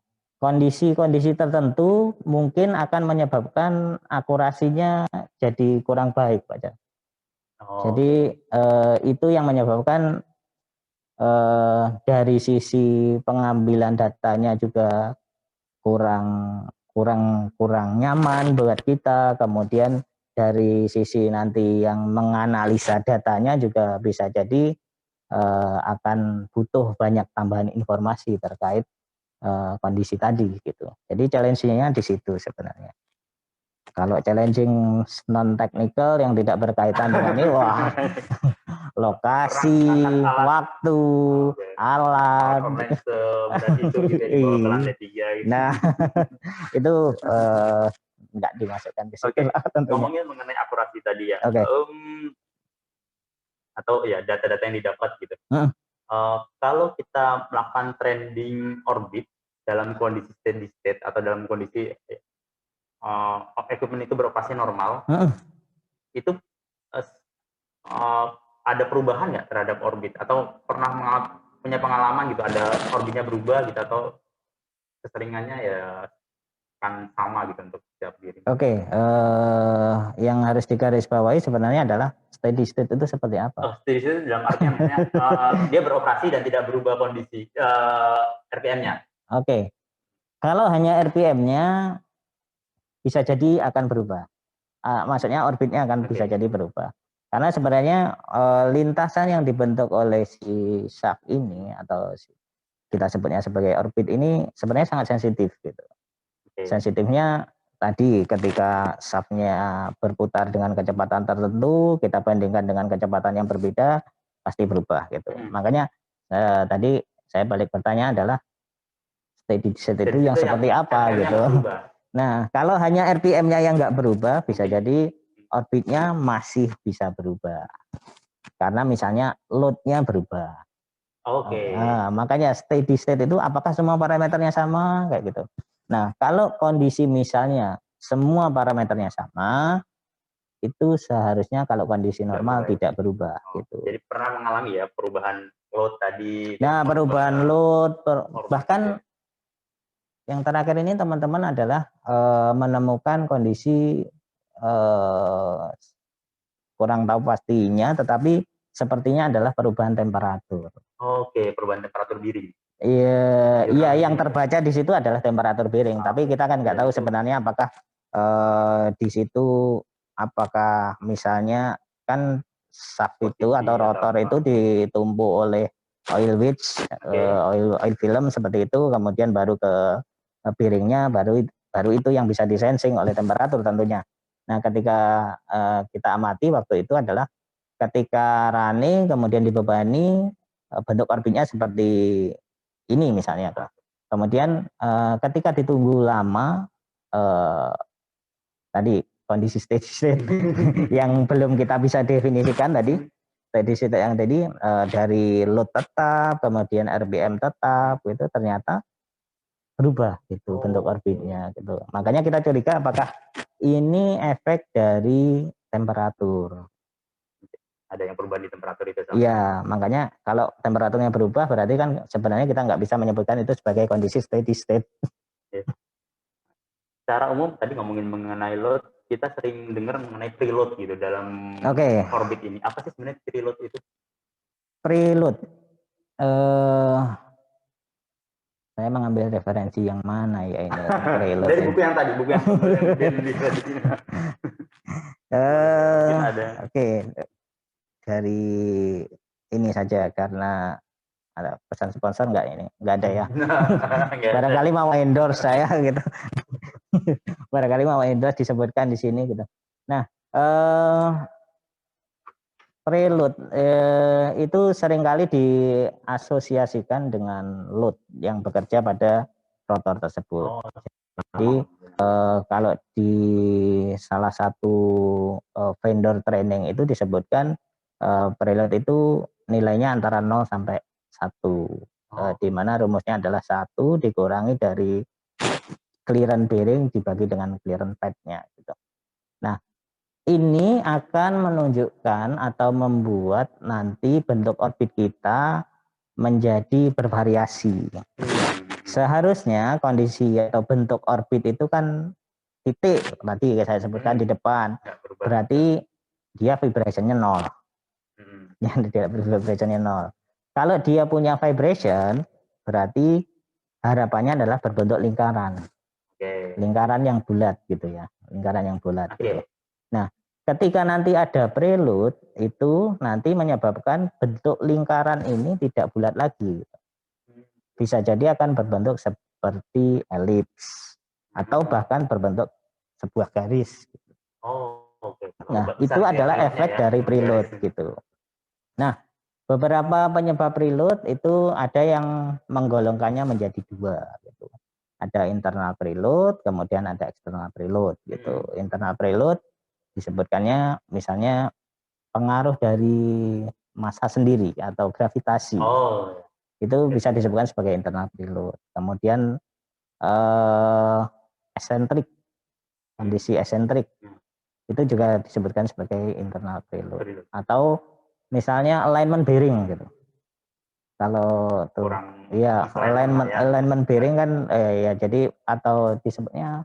kondisi-kondisi tertentu mungkin akan menyebabkan akurasinya jadi kurang baik, Pak Jan. Jadi itu yang menyebabkan dari sisi pengambilan datanya juga kurang nyaman buat kita. Kemudian dari sisi nanti yang menganalisa datanya juga bisa jadi akan butuh banyak tambahan informasi terkait kondisi tadi gitu. Jadi challenge-nya di situ sebenarnya. Kalau challenging non teknikal yang tidak berkaitan dengan ini, wah, lokasi, waktu, alat. Nah, itu nggak dimasukkan ke situ. Ngomongin mengenai akurasi tadi ya. Atau ya data-data yang didapat gitu. Kalau kita melakukan trending orbit dalam kondisi steady state atau dalam kondisi equipment itu beroperasi normal, itu ada perubahan nggak terhadap orbit atau pernah punya pengalaman gitu ada orbitnya berubah gitu atau keseringannya ya kan sama gitu untuk setiap diri. Yang harus digarisbawahi sebenarnya adalah steady state itu seperti apa? Steady state dalam artian dia beroperasi dan tidak berubah kondisi RPM-nya. Kalau hanya RPM-nya bisa jadi akan berubah. Maksudnya orbitnya akan bisa jadi berubah. Karena sebenarnya lintasan yang dibentuk oleh si shaft ini atau kita sebutnya sebagai orbit ini sebenarnya sangat sensitif gitu. Sensitifnya tadi ketika shaftnya berputar dengan kecepatan tertentu, kita bandingkan dengan kecepatan yang berbeda, pasti berubah gitu. Makanya tadi saya balik bertanya adalah steady state itu yang seperti apa gitu. Nah, kalau hanya RPM-nya yang nggak berubah, bisa jadi orbitnya masih bisa berubah. Karena misalnya load-nya berubah. Makanya steady state itu apakah semua parameternya sama kayak gitu. Nah, kalau kondisi misalnya semua parameternya sama, itu seharusnya kalau kondisi normal tidak berubah gitu. Jadi pernah mengalami ya perubahan load tadi. Nah, perubahan load bahkan yang terakhir ini teman-teman adalah menemukan kondisi kurang tahu pastinya, tetapi sepertinya adalah perubahan temperatur. Perubahan temperatur diri. Iya, yang terbaca di situ adalah temperatur bearing. Tapi kita kan nggak tahu sebenarnya apakah di situ apakah misalnya kan shaft itu atau rotor itu ditumpuk oleh oil wedge, oil film seperti itu, kemudian baru ke bearingnya, baru itu yang bisa disensing oleh temperatur tentunya. Nah, ketika kita amati waktu itu adalah ketika running kemudian dibebani bentuk orbitnya seperti ini misalnya. Kemudian ketika ditunggu lama tadi kondisi steady state yang belum kita bisa definisikan tadi, steady state yang tadi dari load tetap kemudian RPM tetap itu ternyata berubah gitu bentuk orbitnya gitu. Makanya kita curiga apakah ini efek dari temperatur. Ada yang perubahan di temperatur itu. Iya, makanya kalau temperaturnya berubah berarti kan sebenarnya kita nggak bisa menyebutkan itu sebagai kondisi steady state. Secara umum tadi ngomongin mengenai load, kita sering dengar mengenai preload gitu dalam orbit ini. Apa sih sebenarnya preload itu? Preload. Saya mengambil referensi yang mana ya ini? Preload dari buku yang tadi, buku yang dari ini saja karena ada pesan sponsor nggak ini? Nggak ada ya. Barangkali mau endorse saya gitu. Barangkali mau endorse disebutkan di sini gitu. Nah, preload itu seringkali diasosiasikan dengan load yang bekerja pada rotor tersebut. Jadi kalau di salah satu vendor training itu disebutkan preload itu nilainya antara 0 sampai 1, di mana rumusnya adalah 1 dikurangi dari clearance bearing dibagi dengan clearance pad-nya gitu. Nah, ini akan menunjukkan atau membuat nanti bentuk orbit kita menjadi bervariasi. seharusnya kondisi atau bentuk orbit itu kan titik, tadi saya sebutkan di depan, berarti dia vibrationnya 0. Yang tidak vibrationnya 0. Kalau dia punya vibration, berarti harapannya adalah berbentuk lingkaran. Lingkaran yang bulat gitu ya, lingkaran yang bulat gitu. Nah, ketika nanti ada prelude, itu nanti menyebabkan bentuk lingkaran ini tidak bulat lagi. Bisa jadi akan berbentuk seperti elips atau bahkan berbentuk sebuah garis. Nah, itu adalah efek dari prelude gitu. Nah, beberapa penyebab prelude itu ada yang menggolongkannya menjadi 2 gitu. Ada internal prelude, kemudian ada external prelude gitu. Internal prelude disebutkannya misalnya pengaruh dari massa sendiri atau gravitasi. Itu bisa disebutkan sebagai internal prelude. Kemudian eksentrik, kondisi eksentrik itu juga disebutkan sebagai internal prelude. Atau misalnya alignment bearing gitu. Kalau tuh iya alignment bearing kan ya jadi atau disebutnya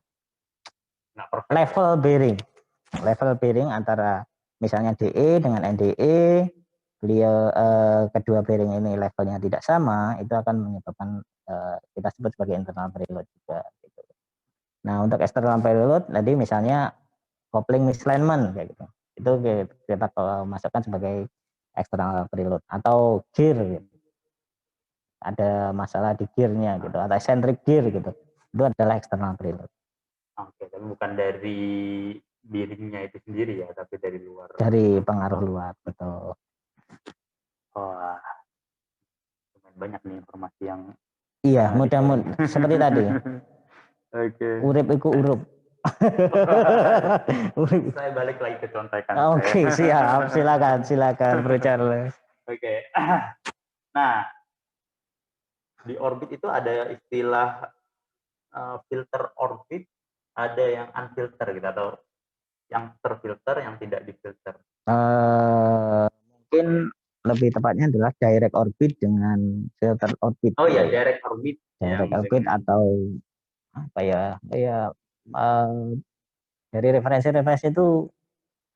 level bearing antara misalnya DE dengan NDE, beliau kedua bearing ini levelnya tidak sama, itu akan menyebabkan kita sebut sebagai internal prelude juga gitu. Nah, untuk external prelude tadi misalnya coupling misalignment kayak gitu. Itu kita masukkan sebagai external prelude atau gear gitu. Ada masalah di gearnya gitu atau eccentric gear gitu, itu adalah external prelude. Oke, tapi bukan dari bearingnya itu sendiri ya, tapi dari luar. Dari pengaruh luar, betul. Wah, banyak nih informasi yang. Iya, mudah-mudahan seperti tadi. Oke. Urip iku urup. Saya balik lagi ke contekan. Oke, siap. Silakan Bro Charles. Oke. Nah, di orbit itu ada istilah filter orbit, ada yang unfilter gitu atau yang terfilter, yang tidak difilter. Mungkin lebih tepatnya adalah direct orbit dengan filter orbit. Oh ya, direct orbit. Direct orbit atau apa ya? Dari referensi-referensi itu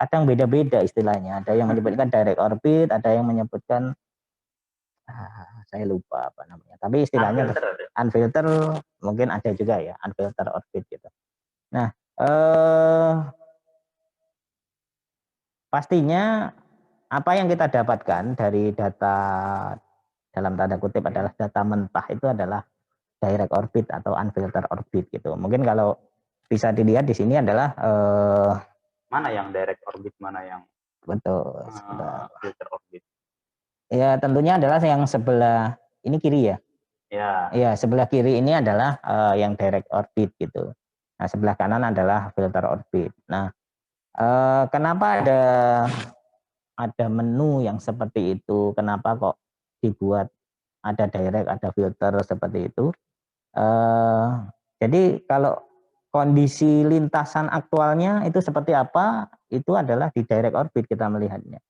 kadang beda-beda istilahnya. Ada yang menyebutkan direct orbit, ada yang menyebutkan saya lupa apa namanya. Tapi istilahnya unfilter mungkin ada juga ya, unfilter orbit gitu. Nah, pastinya apa yang kita dapatkan dari data dalam tanda kutip adalah data mentah itu adalah direct orbit atau unfilter orbit gitu. Mungkin kalau bisa dilihat di sini adalah mana yang direct orbit, mana yang betul filter orbit. Ya tentunya adalah yang sebelah ini kiri ya. Ya sebelah kiri ini adalah yang direct orbit gitu. Nah sebelah kanan adalah filter orbit. Nah kenapa ada menu yang seperti itu? Kenapa kok dibuat ada direct, ada filter seperti itu? Jadi kalau kondisi lintasan aktualnya itu seperti apa? Itu adalah di direct orbit kita melihatnya.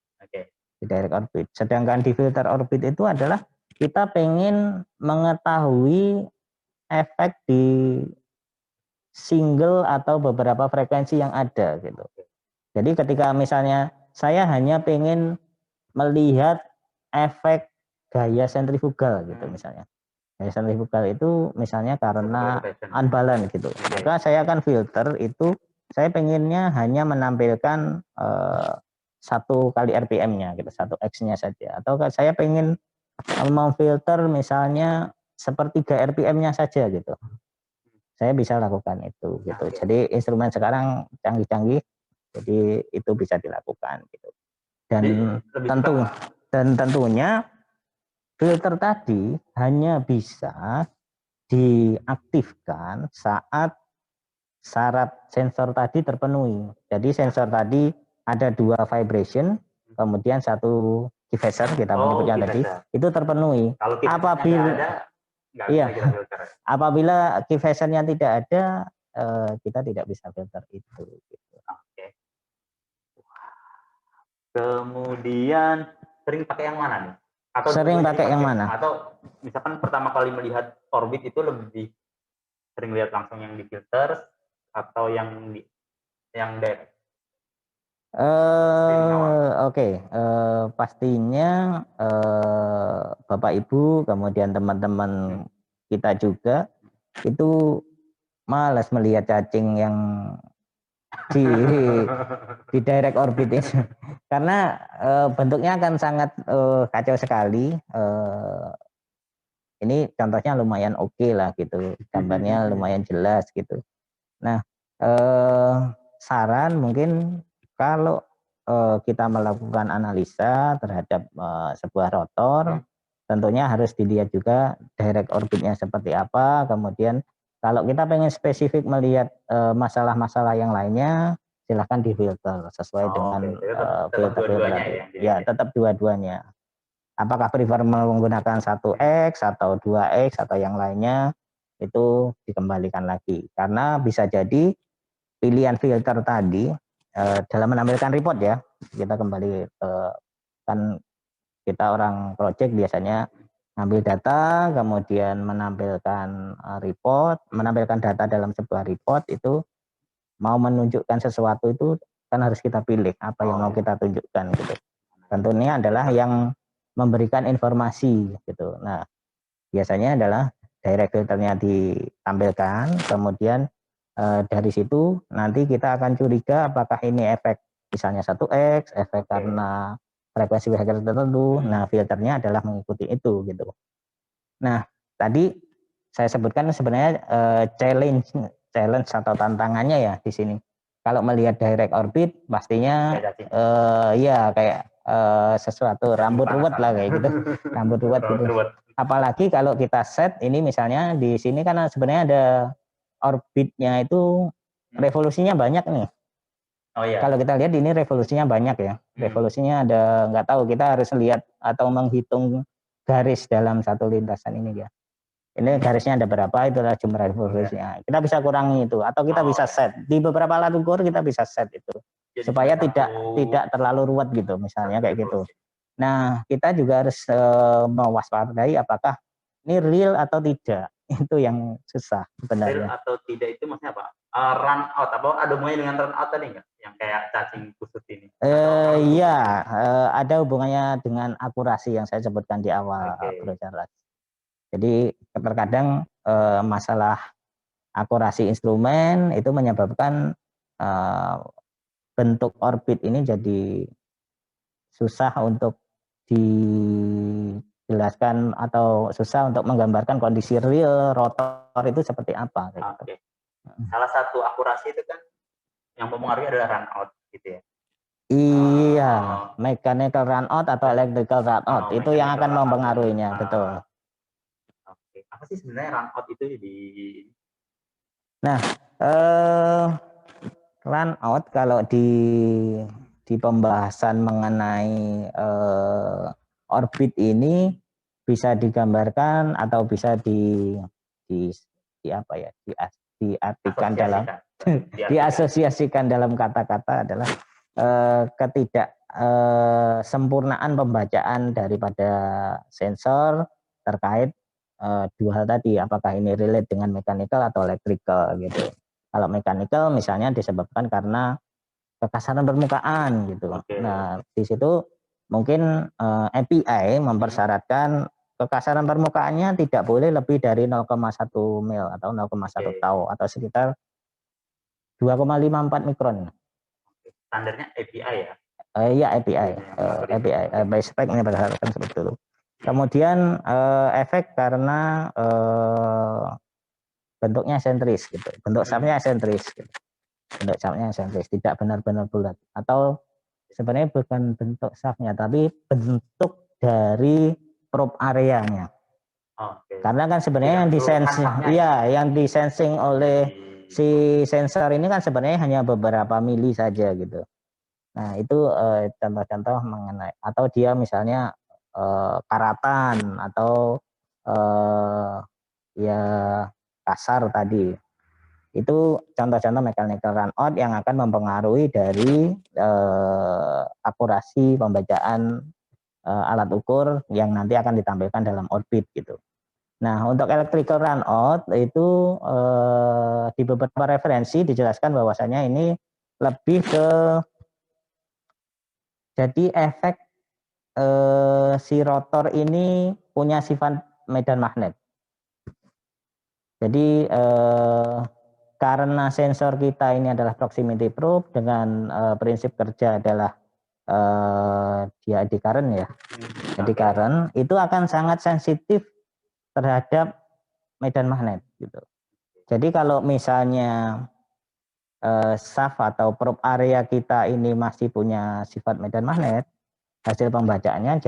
Di direct orbit. Sedangkan di filter orbit itu adalah kita pengen mengetahui efek di single atau beberapa frekuensi yang ada gitu. Jadi ketika misalnya saya hanya pengen melihat efek gaya sentrifugal gitu misalnya. Gaya sentrifugal itu misalnya karena unbalance gitu. Maka saya akan filter itu saya pengennya hanya menampilkan 1 kali RPM-nya gitu, 1 X-nya saja. Atau saya pengen memfilter misalnya sepertiga RPM-nya saja gitu. Saya bisa lakukan itu gitu. Jadi instrumen sekarang canggih-canggih, jadi itu bisa dilakukan gitu. Dan tentunya filter tadi hanya bisa diaktifkan saat syarat sensor tadi terpenuhi. Jadi sensor tadi ada 2 vibration, kemudian 1 key phaser kita menyebutnya tadi, itu terpenuhi. Kalau apabila key phasernya tidak ada, kita tidak bisa filter itu. Gitu. Oke. Kemudian sering pakai yang mana nih? Atau sering pakai yang mana? Atau misalkan pertama kali melihat orbit itu lebih sering lihat langsung yang di filter atau yang direct? Oke. Pastinya Bapak Ibu kemudian teman-teman kita juga itu malas melihat cacing yang di direct orbit ini karena bentuknya akan sangat kacau sekali. Ini contohnya lumayan oke lah gitu, gambarnya lumayan jelas gitu. Nah, saran mungkin kalau kita melakukan analisa terhadap sebuah rotor, tentunya harus dilihat juga direct orbitnya seperti apa. Kemudian kalau kita pengen spesifik melihat masalah-masalah yang lainnya, silahkan difilter sesuai dengan filter-filter. Ya, tetap dua-duanya. Apakah prefer menggunakan 1X atau 2X atau yang lainnya, itu dikembalikan lagi. Karena bisa jadi pilihan filter tadi dalam menampilkan report ya, kita kembali kan kita orang project biasanya ngambil data, kemudian menampilkan report, menampilkan data dalam sebuah report itu mau menunjukkan sesuatu itu kan harus kita pilih apa yang mau kita tunjukkan gitu. Tentunya adalah yang memberikan informasi gitu. Nah, biasanya adalah direct filternya ditampilkan, kemudian dari situ nanti kita akan curiga apakah ini efek misalnya 1X, efek karena frekuensi behavior tertentu. Nah, filternya adalah mengikuti itu gitu. Nah, tadi saya sebutkan sebenarnya challenge atau tantangannya ya di sini. Kalau melihat direct orbit pastinya ya kayak sesuatu rambut ruwet lah kayak gitu, rambut ruwet gitu. Apalagi kalau kita set ini misalnya di sini kan sebenarnya ada orbitnya itu revolusinya banyak nih. Oh iya. Kalau kita lihat ini revolusinya banyak ya. Revolusinya ada nggak tahu, kita harus lihat atau menghitung garis dalam satu lintasan ini ya. Ini garisnya ada berapa, itulah jumlah revolusinya. Kita bisa kurangi itu atau kita bisa set. Di beberapa alat ukur kita bisa set itu. Jadi supaya tidak terlalu ruwet gitu misalnya kayak gitu. Nah, kita juga harus mewaspadai apakah ini real atau tidak. Itu yang susah sebenarnya. Real atau tidak itu maksudnya apa? Run out, apa ada hubungannya dengan run out tadi nggak? Yang kayak cacing kusut ini? Iya, ada hubungannya dengan akurasi yang saya sebutkan di awal, Bro Charles. Jadi terkadang masalah akurasi instrumen itu menyebabkan bentuk orbit ini jadi susah untuk dijelaskan atau susah untuk menggambarkan kondisi real rotor itu seperti apa. Gitu. Salah satu akurasi itu kan yang mempengaruhi adalah run out gitu ya. Iya, mechanical run out atau electrical run out itu yang akan mempengaruhinya, betul. Oke, apa sih sebenarnya run out itu di? Nah, run out kalau di pembahasan mengenai orbit ini bisa digambarkan atau bisa di apa ya, diartikan dalam diasosiasikan dalam kata-kata adalah ketidak sempurnaan pembacaan daripada sensor terkait dua hal tadi, apakah ini relate dengan mechanical atau electrical gitu. Kalau mechanical misalnya disebabkan karena kekasaran permukaan gitu. Nah, di situ mungkin API mempersyaratkan kekasaran permukaannya tidak boleh lebih dari 0,1 mil atau 0,1 tau atau sekitar 2,54 mikron. Standarnya API ya? Iya, API. By spec ini berdasarkan seperti itu. Kemudian efek karena bentuknya sentris gitu. Bentuk shaftnya sentris gitu. Bentuk shaftnya sentris, tidak benar-benar bulat. Atau sebenarnya bukan bentuk shaftnya, tapi bentuk dari probe areanya. Karena kan sebenarnya yang disensing oleh si sensor ini kan sebenarnya hanya beberapa mili saja gitu. Nah, itu contoh-contoh mengenai, atau dia misalnya karatan atau ya kasar tadi. Itu contoh-contoh mechanical run out yang akan mempengaruhi dari akurasi pembacaan alat ukur yang nanti akan ditampilkan dalam orbit gitu. Nah, untuk electrical runout itu di beberapa referensi dijelaskan bahwasanya ini lebih ke jadi efek si rotor ini punya sifat medan magnet. Jadi karena sensor kita ini adalah proximity probe dengan prinsip kerja adalah dia eddy current ya. Eddy current itu akan sangat sensitif terhadap medan magnet gitu. Jadi kalau misalnya shaft atau probe area kita ini masih punya sifat medan magnet, hasil pembacaannya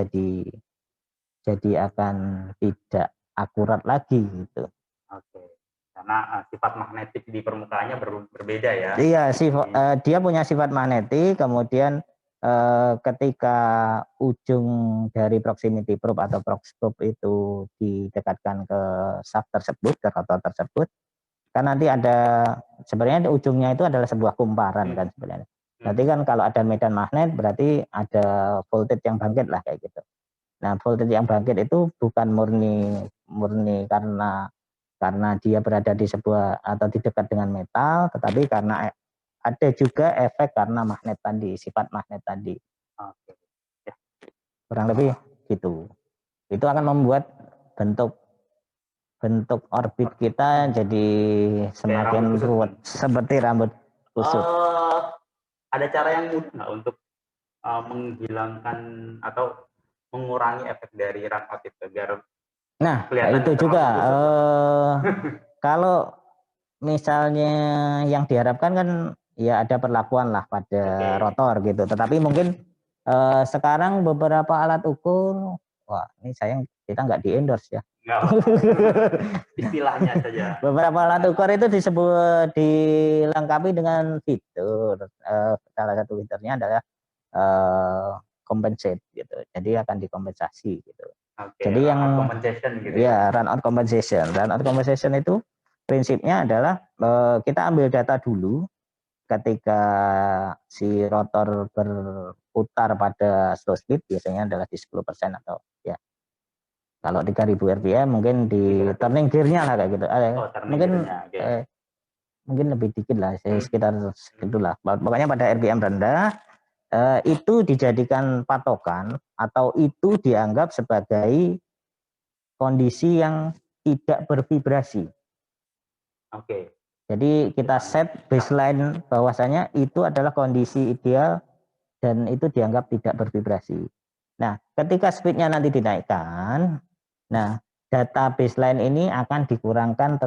jadi akan tidak akurat lagi gitu. Oke. Karena sifat magnetik di permukaannya berbeda ya. Iya, dia punya sifat magnetik, kemudian ketika ujung dari proximity probe atau prox probe itu didekatkan ke shaft tersebut, ke rotor tersebut, kan nanti ada sebenarnya ujungnya itu adalah sebuah kumparan kan sebenarnya. Berarti kan kalau ada medan magnet berarti ada voltage yang bangkit lah kayak gitu. Nah, voltage yang bangkit itu bukan murni karena dia berada di sebuah atau di dekat dengan metal, tetapi karena ada juga efek karena magnet tadi, sifat magnet tadi. Oke. Ya. Kurang lebih gitu. Itu akan membuat bentuk orbit kita jadi semakin ruwet seperti rambut kusut. Ada cara yang mudah nggak untuk menghilangkan atau mengurangi efek dari runout itu biar itu juga kalau misalnya yang diharapkan kan ya ada perlakuan lah pada rotor gitu. Tetapi mungkin sekarang beberapa alat ukur, wah ini sayang kita nggak di endorse ya. Istilahnya saja. Beberapa alat ukur itu dilengkapi dengan fitur. Salah satu fiturnya adalah compensate gitu. Jadi akan dikompensasi gitu. Jadi yang compensation gitu ya run out compensation. Run out compensation itu prinsipnya adalah kita ambil data dulu ketika si rotor berputar pada slow speed biasanya adalah di 10% atau ya kalau 3000 rpm mungkin di turning gear-nya lah kayak gitu. Mungkin lebih dikit lah, sekitar segitulah. Pokoknya pada rpm rendah itu dijadikan patokan atau itu dianggap sebagai kondisi yang tidak bervibrasi. Oke. Jadi kita set baseline bahwasanya itu adalah kondisi ideal dan itu dianggap tidak bervibrasi. Nah, ketika speednya nanti dinaikkan, nah data baseline ini akan dikurangkan.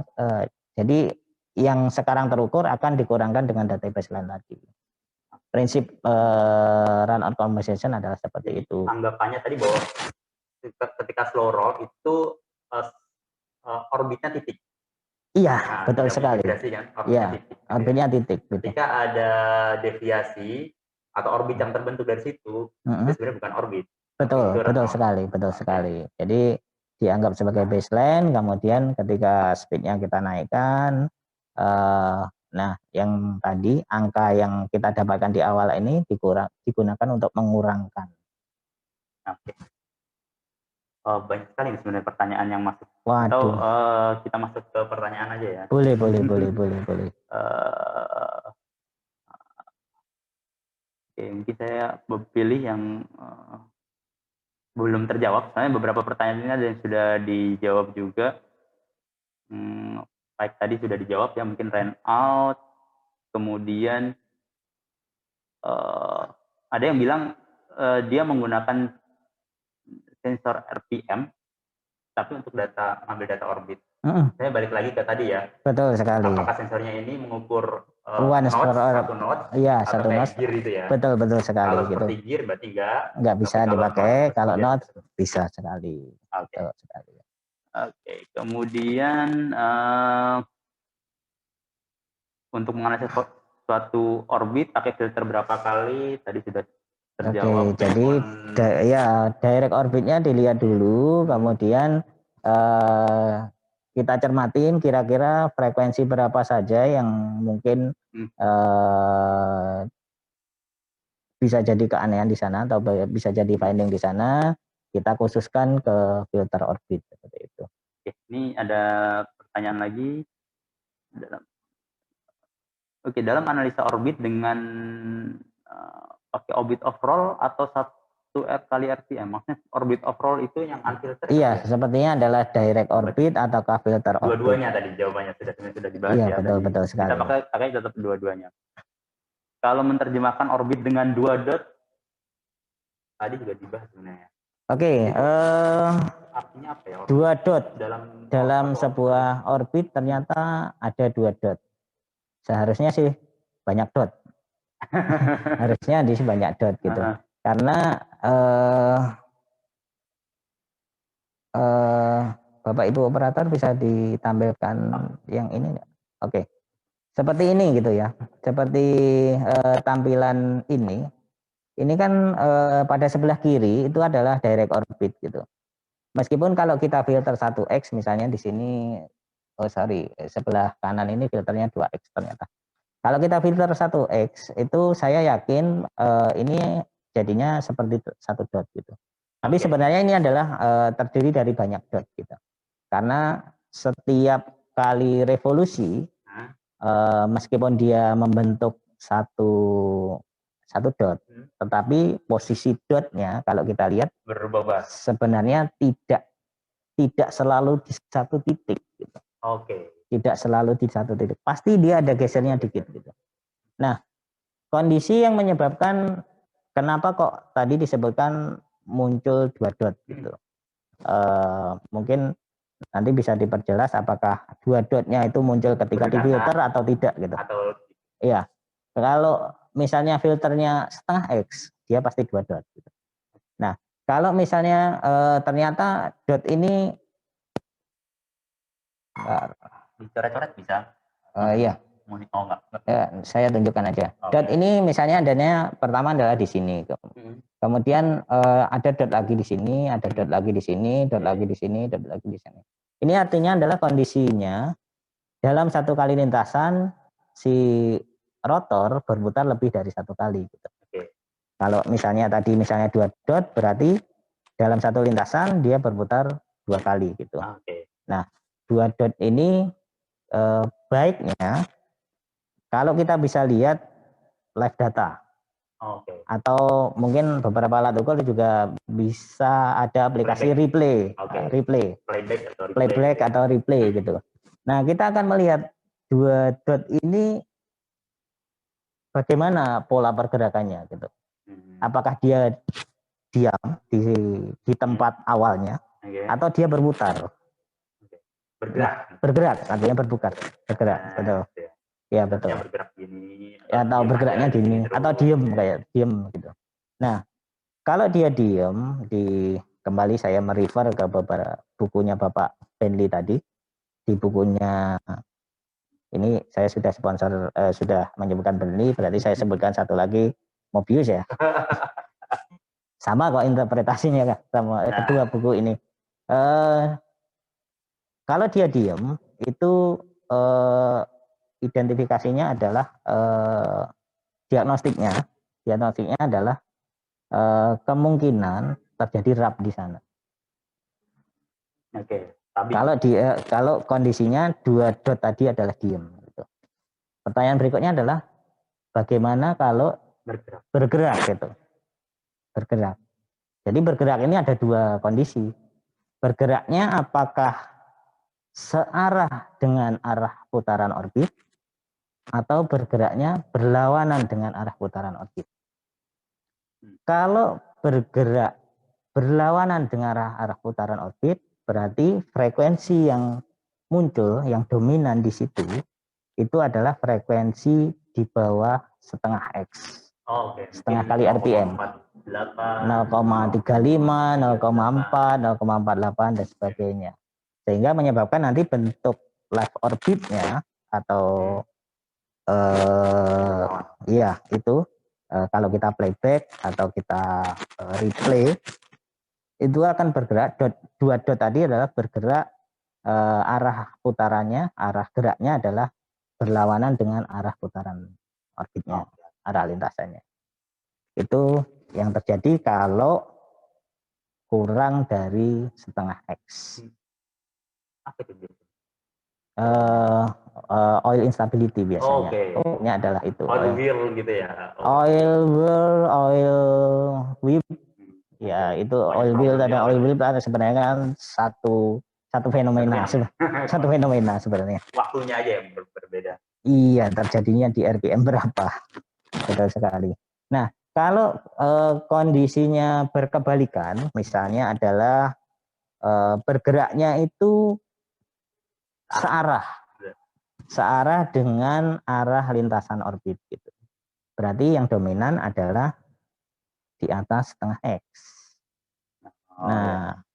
Jadi yang sekarang terukur akan dikurangkan dengan data baseline tadi. Prinsip run out compensation adalah seperti itu. Anggapannya tadi bahwa ketika slow roll itu orbitnya titik. Iya, betul sekali. Kan? Iya, orbitnya titik. Ketika ada deviasi atau orbit yang terbentuk dari situ, itu sebenarnya bukan orbit. Betul sekali. Jadi dianggap sebagai baseline, kemudian ketika speednya kita naikkan, nah yang tadi angka yang kita dapatkan di awal ini digunakan untuk mengurangkan. Oke. Banyak sekali sebenarnya pertanyaan yang masuk. Waduh. Atau kita masuk ke pertanyaan aja ya. Boleh. Mungkin saya pilih yang belum terjawab. Soalnya beberapa pertanyaan ini ada yang sudah dijawab juga. Baik tadi sudah dijawab ya, mungkin ran out. Kemudian ada yang bilang dia menggunakan sensor RPM, tapi untuk ambil data orbit. Saya balik lagi ke tadi ya. Betul sekali. Apakah sensornya ini mengukur satu node, iya satu node. Gear itu ya. Betul sekali. Kalau gitu. Seperti gear berarti nggak bisa dipakai. Kalau node bisa sekali. Betul sekali. Oke. Kemudian untuk menganalisis suatu orbit pakai filter berapa kali? Tadi sudah terjawab. Oke, jadi direct orbitnya dilihat dulu, kemudian kita cermatin kira-kira frekuensi berapa saja yang mungkin bisa jadi keanehan di sana atau bisa jadi finding di sana, kita khususkan ke filter orbit seperti itu. Oke, ini ada pertanyaan lagi. Dalam analisa orbit dengan pakai orbit of roll atau 1 kali RPM, maksudnya orbit of roll itu yang unfiltered? Iya, sepertinya adalah direct orbit atau filter orbit. Dua-duanya tadi jawabannya sudah dibahas iya, ya. Betul sekali. Kita pakai tetap dua-duanya. Kalau menerjemahkan orbit dengan 2 dot, tadi juga dibahas sebenarnya. Oke, artinya apa ya? 2 dot dalam sebuah orbit ternyata ada 2 dot. Seharusnya sih banyak dot. Harusnya di banyak dot gitu. Karena Bapak Ibu operator bisa ditampilkan yang ini enggak? Oke. Seperti ini gitu ya. Seperti tampilan ini. Ini kan pada sebelah kiri itu adalah direct orbit gitu. Meskipun kalau kita filter 1x misalnya di sini, sebelah kanan ini filternya 2x ternyata. Kalau kita filter 1x itu saya yakin ini jadinya seperti 1 dot gitu. Tapi sebenarnya ini adalah terdiri dari banyak dot gitu. Karena setiap kali revolusi meskipun dia membentuk satu dot, tetapi posisi dotnya kalau kita lihat berubah. Sebenarnya tidak selalu di satu titik. Gitu. Tidak selalu di satu titik. Pasti dia ada gesernya dikit. Gitu. Nah, kondisi yang menyebabkan kenapa kok tadi disebutkan muncul 2 dot gitu. Mungkin nanti bisa diperjelas apakah 2 dotnya itu muncul ketika di filter atau tidak gitu. Iya. Kalau misalnya filternya setengah X, dia pasti 2 dot. Gitu. Nah, kalau misalnya ternyata dot ini dicoret-coret bisa? Iya. Saya tunjukkan aja. Dot ini misalnya adanya pertama adalah di sini. Kemudian ada dot lagi di sini, ada dot lagi di sini, dot lagi di sini, dot lagi di sini. Ini artinya adalah kondisinya dalam satu kali lintasan si rotor berputar lebih dari 1 kali. Gitu. Kalau misalnya 2 dot berarti dalam satu lintasan dia berputar 2 kali gitu. Nah, 2 dot ini baiknya kalau kita bisa lihat live data. Atau mungkin beberapa alat ukur juga bisa ada aplikasi replay. Playback atau replay gitu. Nah, kita akan melihat 2 dot ini bagaimana pola pergerakannya gitu. Apakah dia diam di tempat awalnya atau dia berputar. Bergerak, artinya bergerak, betul. Ya betul. Bergerak gini, atau bergeraknya gini, atau diem kayak diem gitu. Nah, kalau dia diem, kembali saya merefer ke beberapa bukunya Bapak Benly tadi. Di bukunya ini saya sudah sponsor, sudah menyebutkan Benly, berarti saya sebutkan satu lagi Mobius ya. Sama kok interpretasinya kan sama kedua buku ini. Kalau dia diem itu identifikasinya adalah diagnostiknya adalah kemungkinan terjadi rap di sana. Kalau kondisinya 2 dot tadi adalah diem. Gitu. Pertanyaan berikutnya adalah bagaimana kalau bergerak gitu. Bergerak. Jadi bergerak ini ada 2 kondisi. Bergeraknya apakah searah dengan arah putaran orbit atau bergeraknya berlawanan dengan arah putaran orbit. Kalau bergerak berlawanan dengan arah putaran orbit, berarti frekuensi yang muncul, yang dominan di situ, itu adalah frekuensi di bawah setengah X. Setengah kali RPM. 0,35, 0,4, 0,48 dan sebagainya. Sehingga menyebabkan nanti bentuk live orbitnya atau itu kalau kita playback atau kita replay itu akan bergerak 2 dot tadi adalah bergerak arah putarannya, arah geraknya adalah berlawanan dengan arah putaran orbitnya, arah lintasannya. Itu yang terjadi kalau kurang dari setengah X. Apa itu biasanya? Oil instability biasanya. Ini adalah itu. Oil wheel gitu ya. Oil wheel, oil whip. Ya, itu oil wheel dan oil whip sebenarnya kan satu fenomena sebenarnya. Waktunya aja yang berbeda. Iya, terjadinya di RPM berapa. Betul sekali. Nah, kalau kondisinya berkebalikan, misalnya adalah bergeraknya itu searah dengan arah lintasan orbit gitu. Berarti yang dominan adalah di atas setengah X.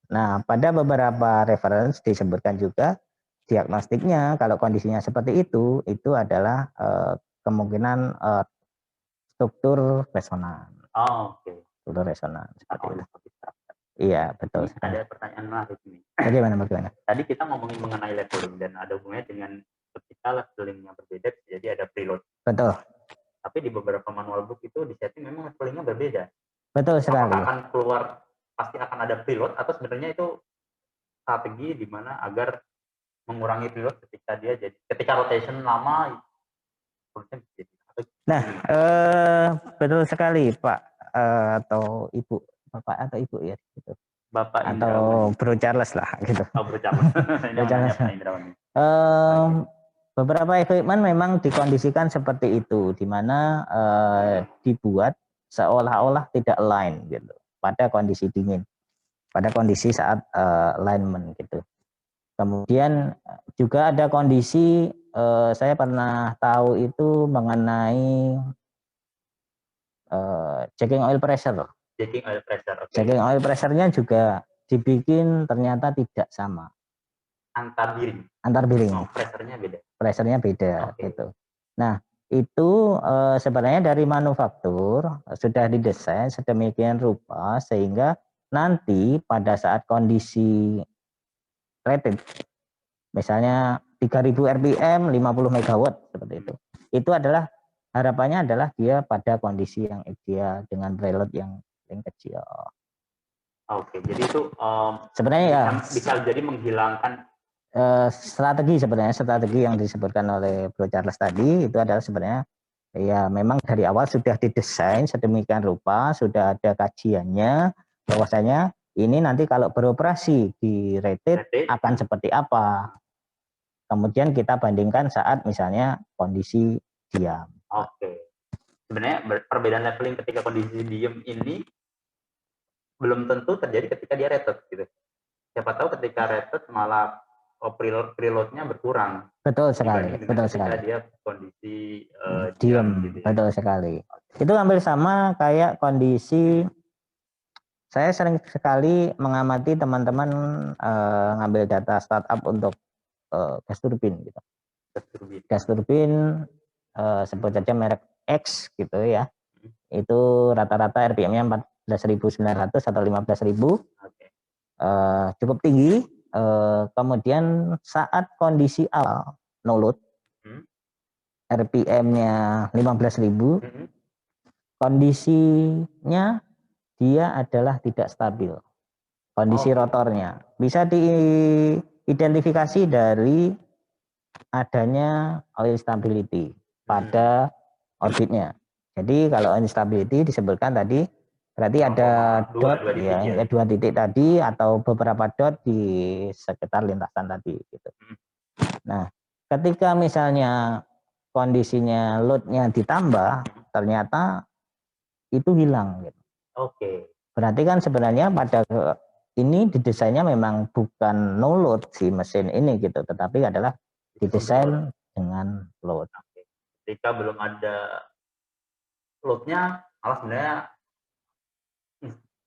Nah, pada beberapa reference disebutkan juga diagnostiknya kalau kondisinya seperti itu adalah kemungkinan struktur resonan. Struktur resonan seperti itu. Iya, betul. Ada pertanyaan menarik nih. Bagaimana? Tadi kita ngomongin mengenai leveling dan ada hubungannya dengan ketika levelingnya berbeda, jadi ada preload. Betul. Tapi di beberapa manual book itu di setting memang levelingnya berbeda. Betul sekali. Apakah akan keluar pasti akan ada preload atau sebenarnya itu strategi di mana agar mengurangi preload ketika rotation lama. Nah, betul sekali Pak atau Ibu, Bapak atau Ibu ya gitu. Bapak atau Bro Charles lah gitu. Bro Charles. Beberapa equipment memang dikondisikan seperti itu, di mana dibuat seolah-olah tidak align gitu pada kondisi dingin, pada kondisi saat alignment gitu. Kemudian juga ada kondisi saya pernah tahu itu mengenai checking oil pressure. Checking oil pressure-nya juga dibikin ternyata tidak sama. Antar billing. Pressure-nya beda gitu. Nah, itu sebenarnya dari manufaktur sudah didesain sedemikian rupa sehingga nanti pada saat kondisi rated misalnya 3000 RPM 50 MW seperti itu adalah harapannya adalah dia pada kondisi yang ideal dengan preload yang kecil. Jadi itu sebenarnya bisa jadi menghilangkan strategi yang disebutkan oleh Bro Charles tadi itu adalah sebenarnya ya memang dari awal sudah didesain sedemikian rupa, sudah ada kajiannya bahwasanya ini nanti kalau beroperasi di rated akan seperti apa. Kemudian kita bandingkan saat misalnya kondisi diam. Sebenarnya perbedaan leveling ketika kondisi diam ini belum tentu terjadi ketika dia rated gitu. Siapa tahu ketika rated malah preload-nya berkurang. Betul sekali. Ketika dia kondisi diam gitu ya. Betul sekali. Itu hampir sama kayak kondisi saya sering sekali mengamati teman-teman ngambil data startup untuk gas turbin gitu. Gas turbin sebut saja merek X gitu ya. Itu rata-rata RPM-nya 14.900 atau 15.000. Cukup tinggi. Kemudian saat kondisi awal no load RPM-nya 15.000. Kondisinya dia adalah tidak stabil. Kondisi rotornya bisa diidentifikasi dari adanya oil stability pada orbitnya. Jadi kalau instability disebutkan tadi berarti ada dot ya, 2 titik tadi atau beberapa dot di sekitar lintasan tadi gitu. Nah, ketika misalnya kondisinya load-nya ditambah, ternyata itu hilang gitu. Berarti kan sebenarnya pada ini didesainnya memang bukan no load si mesin ini gitu, tetapi adalah didesain dengan load. Ketika belum ada load-nya, malah sebenarnya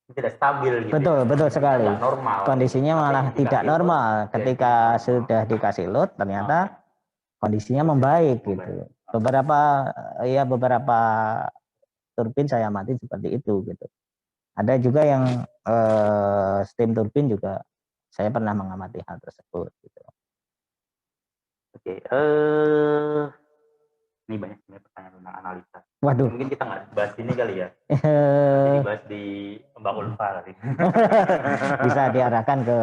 tidak stabil gitu. Betul sekali. Normal. Kondisinya malah tidak normal. Ketika sudah dikasih load, ternyata kondisinya membaik gitu. Beberapa turbin saya amati seperti itu gitu. Ada juga yang steam turbin juga saya pernah mengamati hal tersebut gitu. Ini banyak pertanyaan tentang analisa. Waduh. Mungkin kita nggak bahas ini kali ya. Jadi bahas di Mbak Ulfa tadi. Bisa diarahkan ke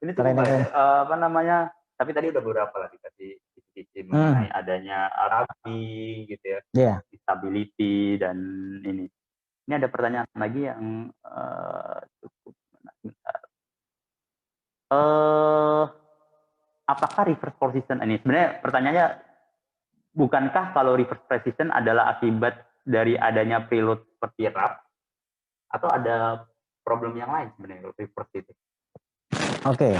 Ini cukup banyak, apa namanya, tapi tadi udah beberapa lah dikasih kisi-kisi mengenai adanya rubbing gitu ya, stability dan ini. Ini ada pertanyaan lagi yang cukup menarik. Apakah reverse precision ini? Sebenarnya pertanyaannya, bukankah kalau reverse precision adalah akibat dari adanya preload seperti RAP, atau ada problem yang lain sebenarnya reverse itu? Oke,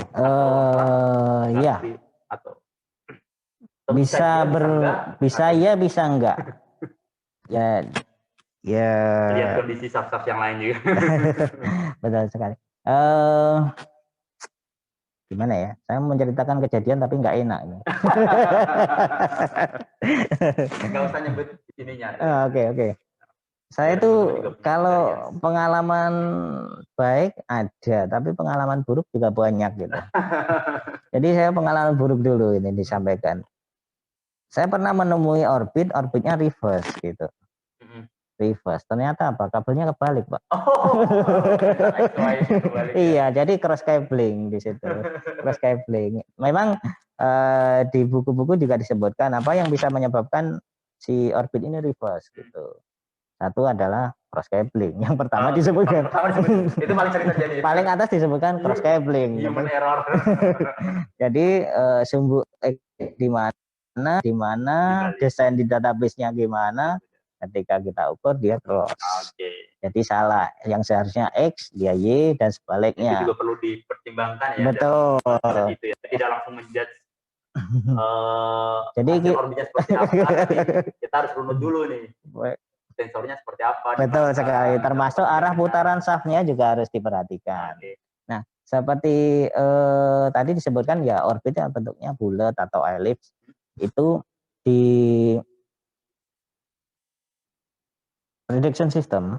ya. Atau bisa ya, bisa enggak. Ya, lihat kondisi sub-sub yang lain juga. Betul sekali. Gimana ya? Saya menceritakan kejadian tapi nggak enak. Nggak usah nyebut ininya. Oke. Saya itu kalau pengalaman baik ada, tapi pengalaman buruk juga banyak gitu. Jadi saya pengalaman buruk dulu ini disampaikan. Saya pernah menemui orbitnya reverse gitu. Reverse. Ternyata apa? Kabelnya kebalik, Pak. Iya, jadi cross cabling di situ. Cross cabling. Memang di buku-buku juga disebutkan apa yang bisa menyebabkan si orbit ini reverse gitu. Satu adalah cross cabling. Yang pertama disebutkan. Itu paling sering terjadi. Paling atas disebutkan cross cabling. Human error. Jadi sumbu di mana desain di database-nya gimana, ketika kita ukur dia cross. Jadi salah, yang seharusnya X dia Y dan sebaliknya. Itu juga perlu dipertimbangkan ya. Betul. Itu ya, tidak langsung menjudge jadi orbitnya seperti apa. Kita harus runut dulu nih. Sensornya seperti apa. Betul sekali. Termasuk arah putaran shaftnya juga harus diperhatikan. Nah, seperti tadi disebutkan ya, orbitnya bentuknya bulat atau elips. Itu di prediction system,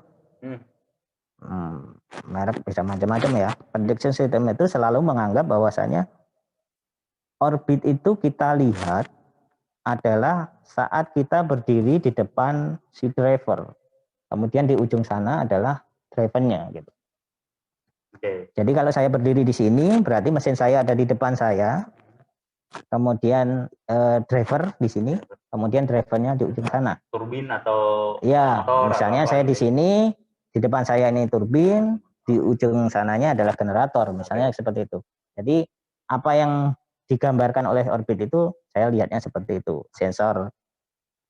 merek bisa macam-macam ya. Prediction system itu selalu menganggap bahwasanya orbit itu kita lihat adalah saat kita berdiri di depan si driver. Kemudian di ujung sana adalah drivernya gitu. Jadi kalau saya berdiri di sini, berarti mesin saya ada di depan saya. Kemudian driver di sini, kemudian drivernya di ujung sana. Turbin atau ya, misalnya saya di sini, di depan saya ini turbin, di ujung sananya adalah generator, misalnya seperti itu. Jadi apa yang digambarkan oleh orbit itu, saya lihatnya seperti itu, sensor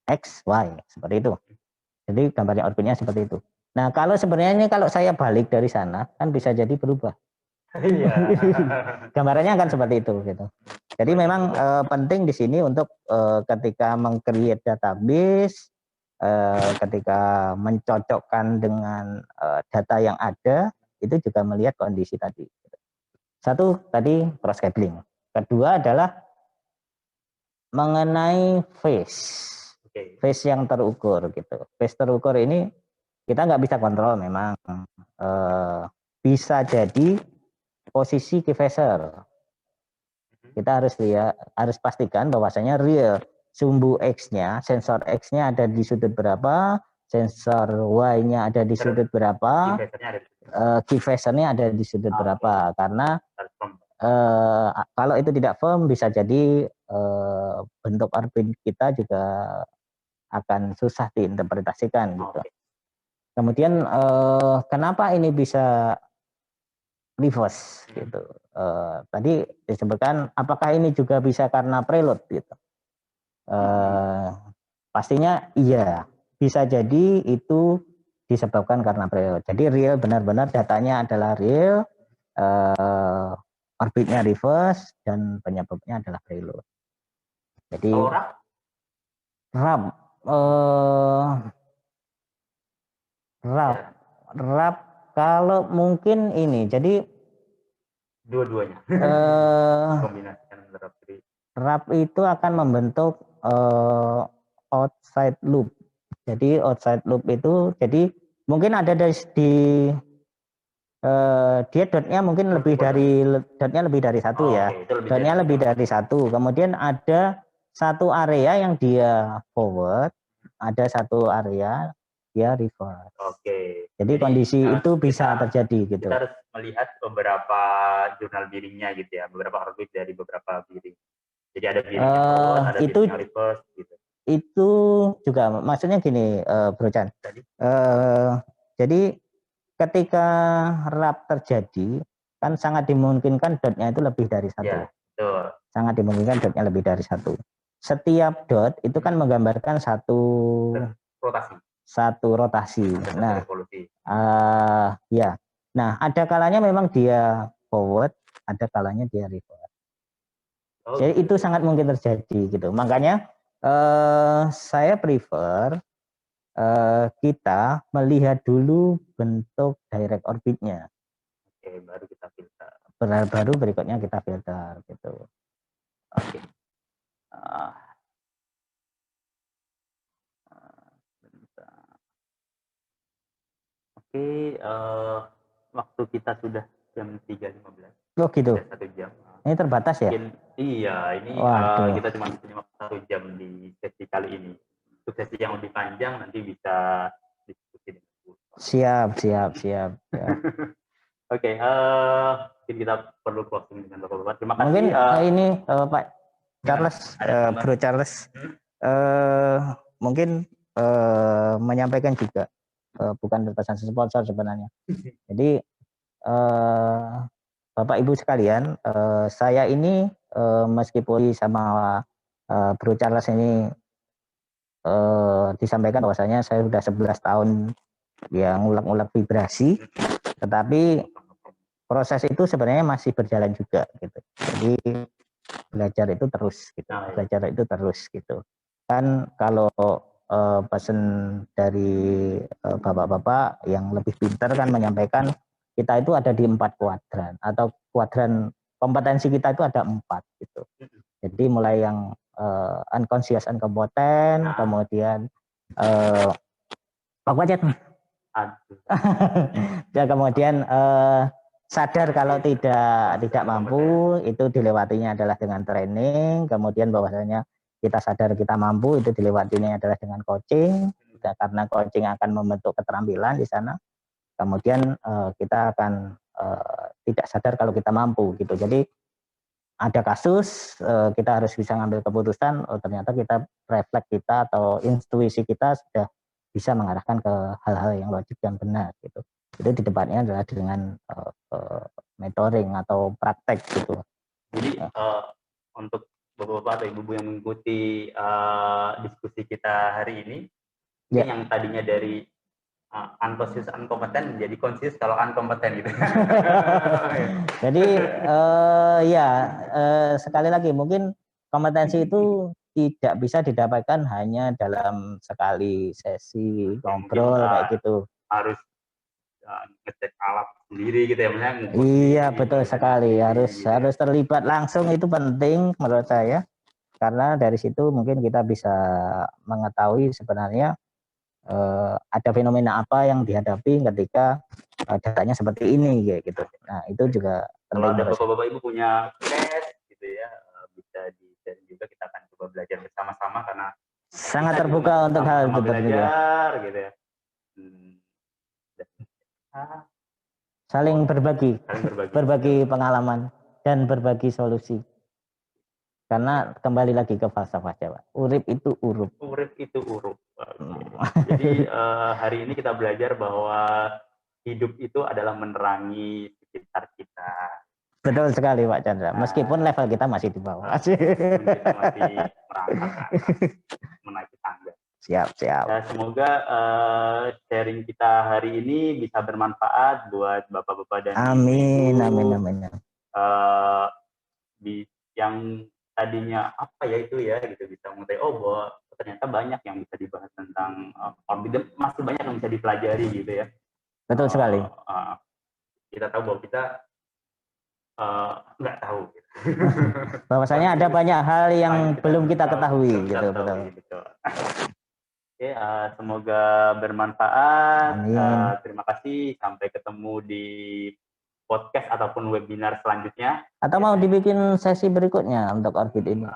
X, Y, seperti itu. Jadi gambarnya orbitnya seperti itu. Nah, kalau sebenarnya kalau saya balik dari sana, kan bisa jadi berubah. Iya. Gambarannya kan seperti itu gitu. Jadi memang penting di sini untuk ketika meng-create database, ketika mencocokkan dengan data yang ada, itu juga melihat kondisi tadi. Satu tadi cross cabling. Kedua adalah mengenai phase. Phase yang terukur gitu. Phase terukur ini kita nggak bisa kontrol memang. Bisa jadi posisi key phaser. Kita harus pastikan bahwasanya real sumbu X-nya, sensor X-nya ada di sudut berapa, sensor Y-nya ada di sudut berapa, key phaser-nya ada di sudut berapa. Karena kalau itu tidak firm, bisa jadi bentuk orbit kita juga akan susah diinterpretasikan gitu. Kemudian kenapa ini bisa reverse gitu. Tadi disebutkan apakah ini juga bisa karena preload gitu. Pastinya iya, bisa jadi itu disebabkan karena preload. Jadi real, benar-benar datanya adalah real, orbitnya reverse dan penyebabnya adalah preload. Jadi RAP kalau mungkin ini, jadi dua-duanya kombinasikan RAP itu akan membentuk outside loop. Jadi outside loop itu, jadi mungkin ada di dia dotnya mungkin lebih dari satu ya. Dotnya lebih dari satu. Kemudian ada satu area yang dia forward, ada satu area dia reverse. Oke. Jadi kondisi itu bisa terjadi gitu. Kita harus melihat beberapa jurnal biddingnya gitu ya, beberapa orbit dari beberapa bidding. Jadi ada bidding yang forward, ada bidding yang reverse gitu. Itu juga maksudnya gini, Bro Chan. Jadi ketika rap terjadi kan sangat dimungkinkan dotnya itu lebih dari satu. Ya, betul. Sangat dimungkinkan dotnya lebih dari satu. Setiap dot itu kan menggambarkan satu rotasi. Nah, ya. Nah, ada kalanya memang dia forward, ada kalanya dia reverse. Jadi itu sangat mungkin terjadi gitu. Makanya saya prefer kita melihat dulu bentuk direct orbitnya. Oke, baru kita filter. Baru berikutnya kita filter gitu. Oke. Oke, waktu kita sudah jam 3.15. Oh gitu. 1 jam. Ini terbatas ya? Iya, ini kita cuma punya waktu 1 jam di sesi kali ini. Untuk sesi yang lebih panjang nanti bisa diskusi. Siap. Oke, mungkin kita perlu closing dengan Bapak-Bapak. Terima kasih. Mungkin ini Pak Charles, Bro Charles, mungkin menyampaikan juga bukan berpesan sponsor sebenarnya. Jadi Bapak Ibu sekalian, saya ini meskipun sama Bro Charles ini disampaikan bahwasanya saya sudah 11 tahun yang ngulek-ngulek vibrasi, tetapi proses itu sebenarnya masih berjalan juga gitu. Jadi belajar itu terus gitu. Kan kalau pesan dari bapak-bapak yang lebih pintar kan menyampaikan kita itu ada di 4 kuadran atau kuadran kompetensi kita itu ada 4 gitu. Jadi mulai yang unconscious incompetent, kemudian apa aja tuh? Ya, kemudian sadar kalau tidak mampu, itu dilewatinya adalah dengan training. Kemudian bahwasanya kita sadar kita mampu, itu dilewatinya adalah dengan coaching, karena coaching akan membentuk keterampilan di sana. Kemudian kita akan tidak sadar kalau kita mampu gitu. Jadi ada kasus kita harus bisa ngambil keputusan, ternyata kita refleks kita atau intuisi kita sudah bisa mengarahkan ke hal-hal yang logik dan benar gitu. Itu di depannya adalah dengan mentoring atau praktek gitu. Jadi untuk bapak-bapak atau ibu-ibu yang mengikuti diskusi kita hari ini, yang tadinya dari unconscious unkompeten menjadi conscious kalau unkompeten gitu. Jadi sekali lagi mungkin kompetensi itu tidak bisa didapatkan hanya dalam sekali sesi ngobrol kayak gitu. Harus ngecek alat sendiri gitu ya, Iya betul sekali, harus terlibat langsung, itu penting menurut saya, karena dari situ mungkin kita bisa mengetahui sebenarnya ada fenomena apa yang dihadapi ketika datanya seperti ini gitu. Nah itu juga penting. Kalau ada bapak-bapak ibu punya case gitu ya, bisa di-share juga, kita akan coba belajar bersama-sama karena sangat terbuka untuk hal itu belajar gitu ya. Saling berbagi pengalaman dan berbagi solusi. Karena kembali lagi ke falsafah Jawa, urip itu urup. Jadi hari ini kita belajar bahwa hidup itu adalah menerangi sekitar kita. Betul sekali Pak Chandra, meskipun level kita masih di bawah. Kita masih merangkak menaiki tangga. Siap. Ya, semoga sharing kita hari ini bisa bermanfaat buat bapak-bapak dan amin. Yang tadinya apa ya itu ya gitu, bisa mengetahui bahwa ternyata banyak yang bisa dibahas tentang orbit, masih banyak yang bisa dipelajari gitu ya. Betul sekali. Kita tahu bahwa kita nggak tahu. Bahwasanya ada banyak hal yang belum kita ketahui gitu. Betul. Oke, semoga bermanfaat. Terima kasih. Sampai ketemu di podcast ataupun webinar selanjutnya. Atau mau dibikin sesi berikutnya untuk orbit ini?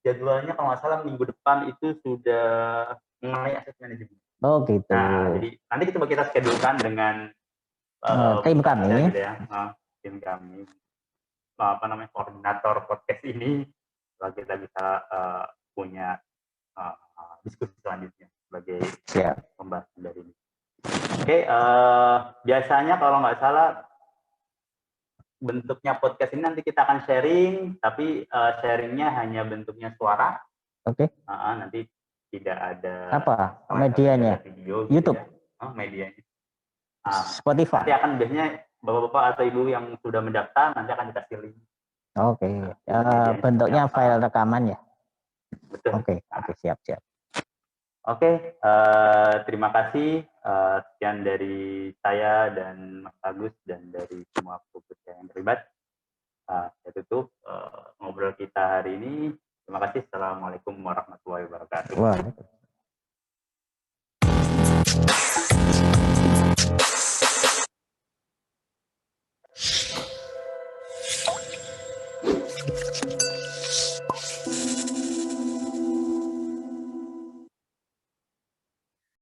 Jadwalnya kalau nggak salah minggu depan itu sudah mengenai aset manajemen. Oh gitu. Nah, jadi nanti coba kita schedulekan dengan tim kami. Gitu ya. Tim kami. Apa namanya, koordinator podcast ini, kalau kita bisa punya diskusi selanjutnya sebagai pembahasan dari ini. Oke, biasanya kalau nggak salah bentuknya podcast ini nanti kita akan sharing, tapi sharingnya hanya bentuknya suara. Oke. Nanti tidak ada apa medianya? Video, YouTube. Gitu ya. Medianya. Spotify. Nanti akan biasanya bapak-bapak atau ibu yang sudah mendaftar nanti akan dikasih link. Oke. Bentuknya file rekaman ya. Betul. Oke, siap. Oke, terima kasih. Sekian dari saya dan Mas Agus dan dari semua peserta yang terlibat. Saya tutup ngobrol kita hari ini. Terima kasih. Assalamualaikum warahmatullahi wabarakatuh.